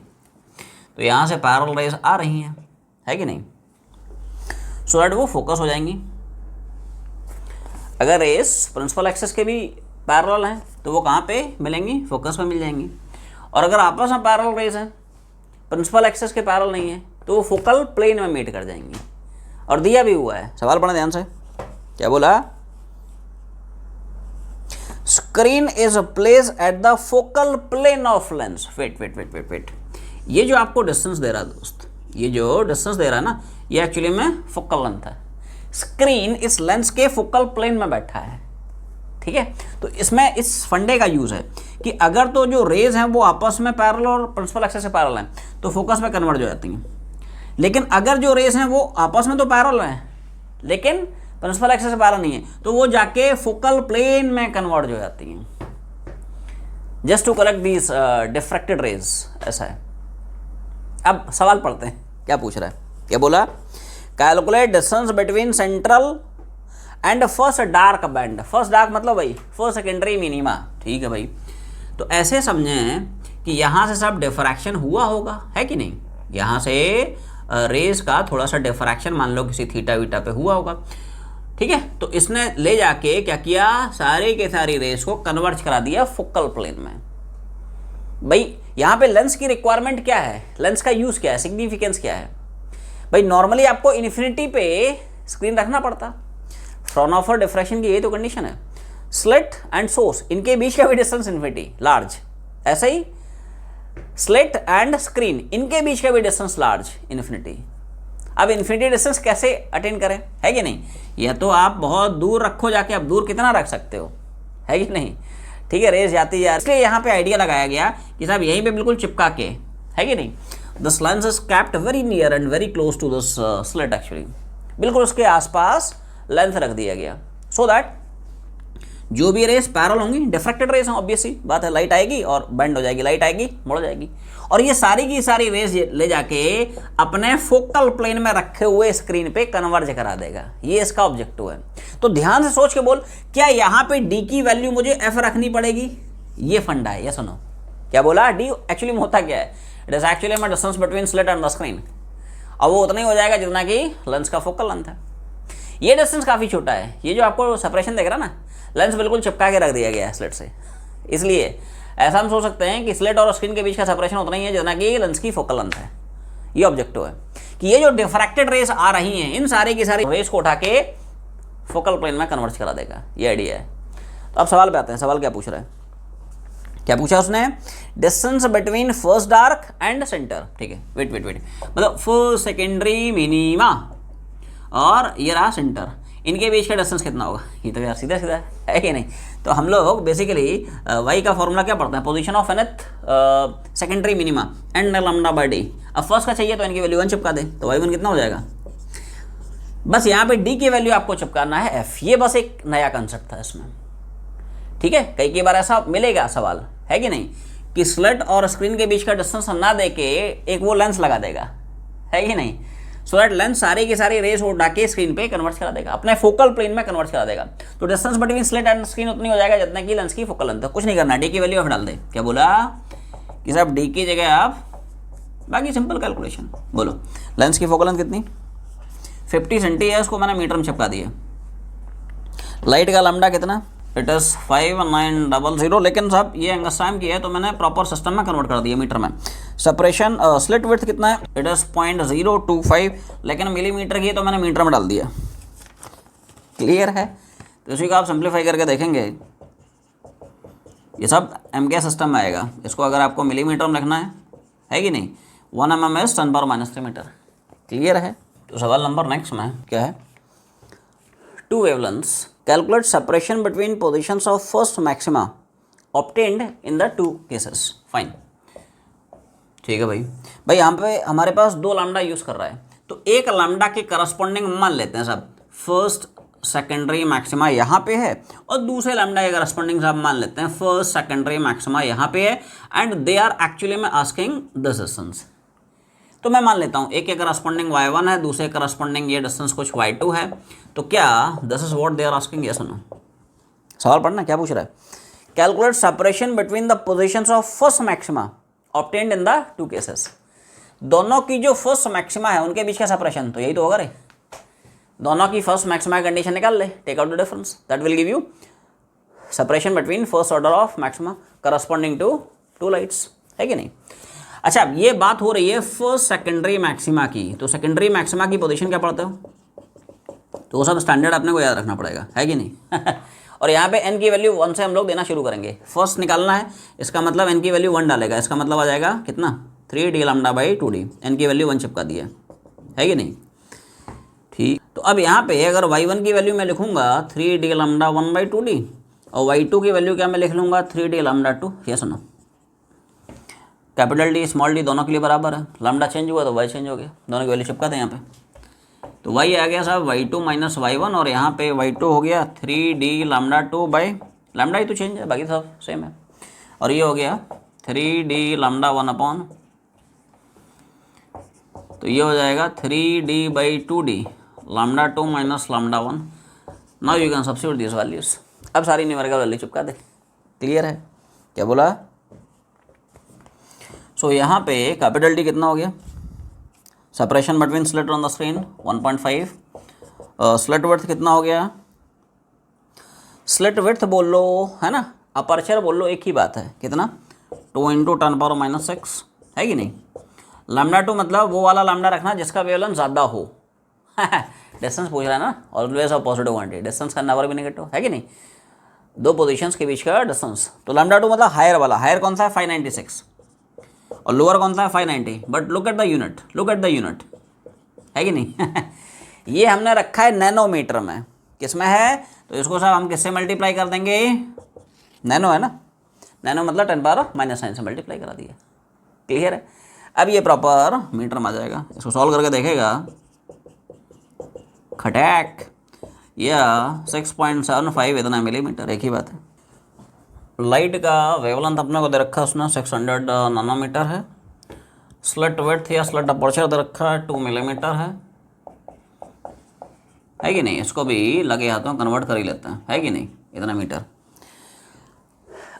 तो यहाँ से पैरेलल रेज आ रही हैं, है कि नहीं, सो दैट वो फोकस हो जाएंगी। अगर रेस प्रिंसिपल एक्सिस के भी पैरेलल हैं तो वो कहाँ पे मिलेंगी, फोकस पे मिल जाएंगी। और अगर आपस में पैरेलल रेस हैं, प्रिंसिपल एक्सिस के पैरेलल नहीं है, तो वो फोकल प्लेन में मीट कर जाएंगी। और दिया भी हुआ है, सवाल पढ़ें ध्यान से। क्या बोला, screen is place at the focal plane of lens. Wait, ये जो आपको डिस्टेंस दे रहा है दोस्त, ये जो डिस्टेंस दे रहा है ना, ये एक्चुअली में फोकल लेंथ है। स्क्रीन इस लेंस के फोकल प्लेन में बैठा है, ठीक है। तो इसमें इस फंडे का यूज है कि अगर तो जो रेज हैं वो आपस में पैरेलल और प्रिंसिपल एक्सिस से पैरेलल हैं तो फोकस में कन्वर्ट हो जाती हैं। लेकिन अगर जो रेज हैं वो आपस में तो पैरेलल हैं लेकिन प्रिंसिपल एक्सिस से पैरेलल नहीं है, तो वो जाके फोकल प्लेन में कन्वर्ट हो जाती हैं, just to collect these diffracted rays. ऐसा है। अब सवाल पढ़ते हैं, क्या पूछ रहा है। क्या बोला, calculate distance between central and first dark band. First dark मतलब भाई फर्स्ट सेकेंडरी मिनिमा, ठीक है भाई। तो ऐसे समझें कि यहाँ से सब डिफ्रैक्शन हुआ होगा, है कि नहीं। यहाँ से रेज का थोड़ा सा डिफ्रैक्शन मान लो किसी थीटा वीटा पे हुआ होगा, ठीक है। तो इसने ले जाके क्या किया, सारी के सारी रेज को कन्वर्ट करा दिया फोकल प्लेन में। भाई यहाँ पे लेंस की रिक्वायरमेंट क्या है, लेंस का यूज क्या है, सिग्निफिकेंस क्या है। भाई नॉर्मली आपको इन्फिनिटी पे स्क्रीन रखना पड़ता, फ्राउनहोफर डिफ्रैक्शन की यही तो कंडीशन है। स्लिट एंड सोर्स, इनके बीच का भी डिस्टेंस इन्फिनिटी लार्ज, ऐसा ही स्लिट एंड स्क्रीन, इनके बीच का भी डिस्टेंस लार्ज इन्फिनिटी। अब इन्फिनिटी डिस्टेंस कैसे अटेन करें, है कि नहीं। या तो आप बहुत दूर रखो जाके, आप दूर कितना रख सकते हो, है कि नहीं, ठीक है। रेस जाती है, इसलिए यहाँ पे आइडिया लगाया गया कि साहब यहीं पे बिल्कुल चिपका के, है कि नहीं। This lens is kept very near and very close to this slit, actually बिल्कुल उसके आसपास लेंथ रख दिया गया, सो दैट जो भी रेस पैरेलल होंगी, डिफ्रैक्टेड रेस हैं, ऑब्वियसली बात है, लाइट आएगी और बेंड हो जाएगी, लाइट आएगी मुड़ जाएगी, और ये सारी की सारी रेस ले जाके अपने फोकल प्लेन में रखे हुए स्क्रीन पे कन्वर्ज करा देगा। ये इसका ऑब्जेक्टिव है। तो ध्यान से सोच के बोल, क्या यहाँ पे डी की वैल्यू मुझे एफ रखनी पड़ेगी, ये फंडा है। ये सुनो क्या बोला, डी एक्चुअली में होता क्या है, it is actually my distance between slit and the screen. अब वो उतना ही हो जाएगा जितना कि लेंस का फोकल लेंथ है। ये डिस्टेंस काफ़ी छोटा है, ये जो आपको सेपरेशन देख रहा ना, लेंस बिल्कुल चिपका के रख दिया गया है स्लिट से, इसलिए ऐसा हम सोच सकते हैं कि स्लिट और स्क्रीन के बीच का सेपरेशन उतना ही है जितना कि लेंस की फोकल लेंथ है। ये ऑब्जेक्टिव है कि ये जो डिफ्रैक्टेड रेस आ रही हैं, इन सारी की सारी रेस को उठा के फोकल प्लेन में कन्वर्ट करा देगा, ये आइडिया है। तो अब सवाल पे आते हैं, सवाल क्या पूछ रहा है, क्या पूछा उसने, distance between first dark and centre, ठीक है। वेट मतलब फर्स्ट सेकेंडरी मिनिमा और ये रहा सेंटर, इनके बीच का डिस्टेंस कितना होगा। ये तो यार सीधा सीधा है कि नहीं। तो हम लोग बेसिकली वाई का फॉर्मूला क्या पढ़ते हैं, position of nth secondary minima and lambda by D. अब फर्स्ट का चाहिए तो इनकी वैल्यू 1 चिपका दे, तो y1 कितना हो जाएगा। बस यहाँ पे d की वैल्यू आपको चिपकाना है f, ये बस एक नया कंसेप्ट था इसमें, ठीक है। कई बार ऐसा मिलेगा सवाल, है कि नहीं, कि स्लिट और स्क्रीन के बीच का डिस्टेंस ना दे के एक वो लेंस लगा देगा, है कि नहीं, सो दैट लेंस सारी की सारी रेस उठा के स्क्रीन पे कन्वर्ट करा देगा, अपने फोकल प्लेन में कन्वर्ट करा देगा। तो distance between slit and screen उतनी हो जाएगा जितना कि लेंस की फोकल लेंथ है। कुछ नहीं करना, डी की वैल्यू आप डाल दे। क्या बोला कि साहब डी की जगह आप, बाकी सिंपल कैलकुलेशन, बोलो लेंस की फोकल लेंथ कितनी 50 सेंटी है, उसको मैंने मीटर में चिपका दिया। लाइट का लैम्डा कितना, इट इज़ 5900, लेकिन साहब ये एंगस्ट्रॉम की है तो मैंने प्रॉपर सिस्टम में कन्वर्ट कर दिया मीटर में। सेपरेशन स्लिट विड्थ कितना है, इट इज़ 0.025, लेकिन मिलीमीटर की है तो मैंने मीटर में डाल दिया। क्लियर है। तो इसी को आप सिंप्लीफाई करके देखेंगे, ये सब MK सिस्टम में आएगा। इसको अगर आपको मिलीमीटर में लिखना है कि नहीं, 1 mm is 10⁻³ मीटर। क्लियर है। तो सवाल नंबर नेक्स्ट में क्या है, two wavelengths calculate separation between positions of first maxima obtained in the two cases, fine. ठीक है भाई यहाँ पे हमारे पास 2 लैम्डा यूज़ कर रहा है, तो एक लैम्डा के करस्पॉन्डिंग मान लेते हैं सब फर्स्ट सेकेंडरी मैक्सिमा यहाँ पे है और दूसरे लैम्डा के करस्पॉन्डिंग आप मान लेते हैं फर्स्ट सेकेंडरी मैक्सिमा यहाँ पे है एंड दे आर एक्चुअली में आस्किंग दिस डिस्टेंस। तो मैं मान लेता हूँ एक के करस्पॉन्डिंग y1 है, दूसरे करस्पॉन्डिंग ये डिस्टेंस कुछ y2 है, तो क्या this is what they are asking, yes और नो। सवाल पढ़ना क्या पूछ रहा है, calculate separation between the positions of first maxima obtained in the two cases. दोनों की जो फर्स्ट मैक्सिमा है उनके बीच का सेपरेशन, तो यही तो होगा रे, दोनों की फर्स्ट मैक्सिमा कंडीशन निकाल ले, take out the difference, that will give you separation between first order of maxima corresponding to two lights, है कि नहीं। अच्छा, अब ये बात हो रही है फर्स्ट सेकेंडरी मैक्सिमा की, तो सेकेंडरी मैक्सिमा की पोजीशन क्या पढ़ते हो, तो वो सब स्टैंडर्ड अपने को याद रखना पड़ेगा, है कि नहीं। और यहाँ पे n की वैल्यू 1 से हम लोग देना शुरू करेंगे, फर्स्ट निकालना है, इसका मतलब n की वैल्यू 1 डालेगा, इसका मतलब आ जाएगा कितना 3d lambda by 2d, n की वैल्यू 1 चिपका दी है कि नहीं। ठीक, तो अब यहाँ पे अगर y1 की वैल्यू मैं लिखूंगा 3d लैम्डा 1 बाई 2d और y2 की वैल्यू क्या मैं लिख लूँगा 3d लैम्डा 2, ये सुनो, कैपिटल डी स्मॉल डी दोनों के लिए बराबर है, लैम्डा चेंज हुआ तो y चेंज हो गया, दोनों की वैल्यू चिपका दें यहाँ पे, तो y आ गया साहब y2 माइनस y1 और यहाँ पे y2 हो गया 3d लैम्डा 2 बाई, लैम्डा ही तो चेंज है, बाकी सब सेम है, और ये हो गया 3d लैम्डा 1 अपॉन, तो ये हो जाएगा 3d by 2d lambda 2 minus lambda 1। Now you can substitute this values, अब सारी न्यूमेरिकल वैल्यू चिपका दे, क्लियर है, क्या बोला। सो यहाँ पे कैपिटल डी कितना हो गया, separation between slit on the screen 1.5, slit width कितना हो गया, स्लिट विड्थ बोल लो है ना, अपर्चर बोल लो, एक ही बात है, कितना 2 × 10⁻⁻⁶, है कि नहीं। लैम्डा 2 मतलब वो वाला लैम्डा रखना जिसका वेवलेंथ ज़्यादा हो। डिस्टेंस पूछ रहा है ना, always of positive quantity, distance का नेवर भी नेगेटिव, है कि नहीं, दो पोजीशंस के बीच का डिस्टेंस, तो लैम्डा 2 मतलब हायर वाला, हायर कौन सा है 596 और लोअर कौन सा है 590, but look at the unit, look at the unit, है कि नहीं। ये हमने रखा है नैनोमीटर में, किस में है, तो इसको साहब हम किससे मल्टीप्लाई कर देंगे, नैनो है ना, नैनो मतलब 10⁻⁻9 से मल्टीप्लाई करा दिया, क्लियर है। अब ये प्रॉपर मीटर में आ जाएगा, इसको सॉल्व करके देखेगा, खटैक, या 6.75 इतना मिलीमीटर, एक ही बात है। लाइट का वेवलेंथ अपने को दे रखा है उसने 600 नैनोमीटर है, स्लिट विड्थ या स्लिट अपर्चर दे रखा है 2 मिलीमीटर है कि नहीं, इसको भी लगे हाथों कन्वर्ट कर ही लेते हैं, है कि नहीं, इतना मीटर।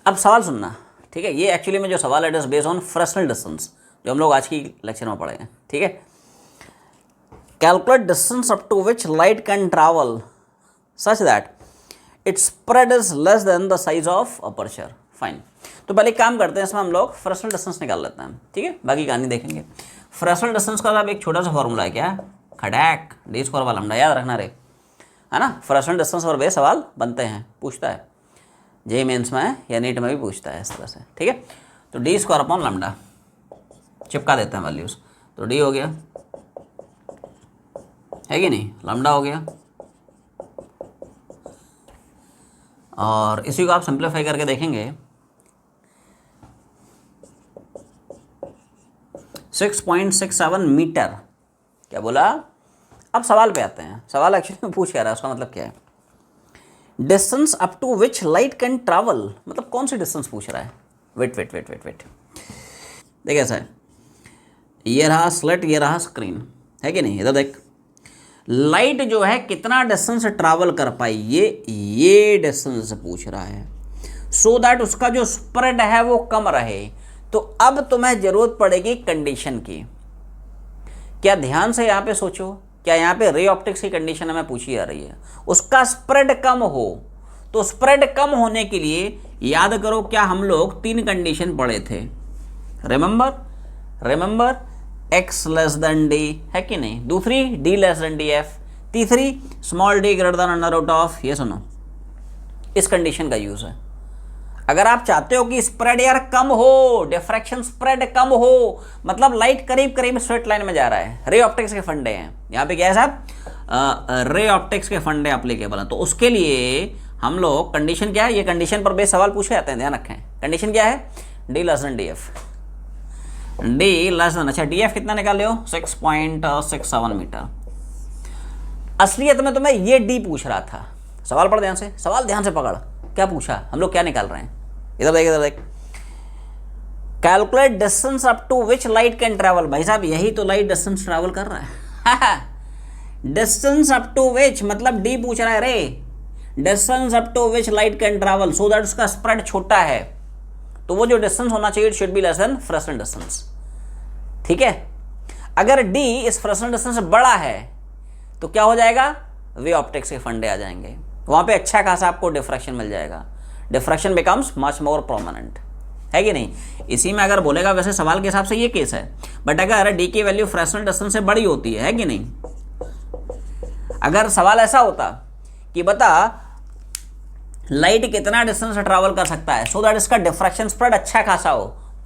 अब सवाल सुनना, ठीक है, ये एक्चुअली में जो सवाल है it is based on Fresnel distance, जो हम लोग आज की लेक्चर में पढ़े हैं, ठीक है। Calculate distance up to which light can travel such that its spread is less than the size of aperture, fine. तो पहले काम करते हैं, इसमें हम लोग फ्रेस्नेल डिस्टेंस निकाल लेते हैं, ठीक है, बाकी कहानी देखेंगे। फ्रेस्नेल डिस्टेंस का अब एक छोटा सा फॉर्मूला है, क्या, खड़ैक डी स्क्वायर वाला लैम्डा, याद रखना रे, है ना। फ्रेस्नेल डिस्टेंस पर बेस सवाल बनते हैं, पूछता है जे मेंस में या नीट में भी पूछता है इस तरह से, ठीक है। तो डी स्क्वायर अपॉन लैम्डा चिपका देते हैं वैल्यूज, तो डी हो गया, है कि नहीं, लैम्डा हो गया, और इसी को आप सिंप्लीफाई करके देखेंगे 6.67 मीटर, क्या बोला। अब सवाल पे आते हैं, सवाल एक्चुअली में पूछ क्या रहा है, उसका मतलब क्या है, distance up to which light can travel, मतलब कौन सी डिस्टेंस पूछ रहा है। Wait wait wait wait wait, देख ऐसा है, ये रहा स्लिट, ये रहा स्क्रीन, है कि नहीं, इधर देख, लाइट जो है कितना डिस्टेंस ट्रैवल कर पाई, ये डिस्टेंस पूछ रहा है, सो दैट उसका जो स्प्रेड है वो कम रहे। तो अब तुम्हें जरूरत पड़ेगी कंडीशन की, क्या ध्यान से यहाँ पे सोचो, क्या यहाँ पे रे ऑप्टिक्स की कंडीशन हमें पूछी जा रही है, उसका स्प्रेड कम हो, तो स्प्रेड कम होने के लिए याद करो क्या हम लोग 3 कंडीशन पढ़े थे, remember x less than d, है कि नहीं, दूसरी d लेस देन df, तीसरी small d greater than under root of, ये सुनो, इस कंडीशन का यूज है। अगर आप चाहते हो कि स्प्रेड यार कम हो, डिफ्रैक्शन स्प्रेड कम हो, मतलब लाइट करीब करीब स्ट्रेट लाइन में जा रहा है, रे ऑप्टिक्स के फंडे हैं यहाँ पे, क्या है साहब, रे ऑप्टिक्स के फंडे एप्लीकेबल हैं, तो उसके लिए हम लोग कंडीशन क्या है, ये कंडीशन पर बेस सवाल पूछे जाते हैं, ध्यान रखें, कंडीशन क्या है, d less than df, D less then, अच्छा df कितना निकाले हो 6.67 मीटर, असलियत में तो मैं ये डी पूछ रहा था। सवाल पढ़ ध्यान से, सवाल ध्यान से पकड़, क्या पूछा, हम लोग क्या निकाल रहे हैं, इधर देख इधर देख। Calculate distance up to which light can travel. भाई साहब यही तो लाइट डिस्टेंस ट्रैवल कर रहा है। डिस्टेंस अप टू विच मतलब डी पूछ रहा है रे, distance up to which light can travel so that उसका स्प्रेड छोटा है, तो वो जो डिस्टेंस होना चाहिए it should be less than Fresnel distance. ठीक है, अगर डी इस फ्रेस्नेल डिस्टेंस से बड़ा है तो क्या हो जाएगा, वे ऑप्टिक्स के फंडे आ जाएंगे, वहां पे अच्छा खासा आपको डिफ्रैक्शन मिल जाएगा, diffraction becomes much more prominent, है कि नहीं। इसी में अगर बोलेगा, वैसे सवाल के हिसाब से ये केस है, बट अगर डी की वैल्यू फ्रेस्नेल डिस्टेंस से बड़ी होती है कि नहीं, अगर सवाल ऐसा होता कि बता लाइट कितना डिस्टेंस ट्रैवल कर सकता है सो दैट इसका डिफ्रैक्शन स्प्रेड अच्छा खासा हो,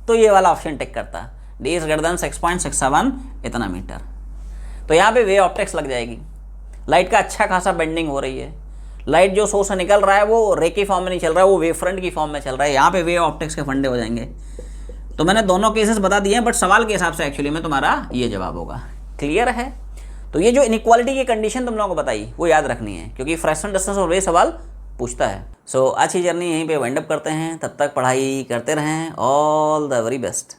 तो ये वाला ऑप्शन टिक करता, डी इज ग्रेटर देन 6.67 इतना मीटर। तो यहाँ पे वे ऑप्टिक्स लग जाएगी, लाइट का अच्छा खासा बेंडिंग हो रही है, लाइट जो सोर्स से निकल रहा है वो रे की फॉर्म में नहीं चल रहा है, वो वेव फ्रंट की फॉर्म में चल रहा है, यहाँ पे वे ऑप्टिक्स के फंडे हो जाएंगे। तो मैंने दोनों केसेस बता दिए हैं, बट सवाल के हिसाब से एक्चुअली में तुम्हारा ये जवाब होगा। क्लियर है। तो ये जो इनइक्वालिटी की कंडीशन तुम लोगों को बताई वो याद रखनी है, क्योंकि फ्रेस्नेल डिस्टेंस और वे सवाल पूछता है। सो आज की जर्नी यहीं पे वाइंड अप करते हैं, तब तक पढ़ाई करते रहें। All the very best.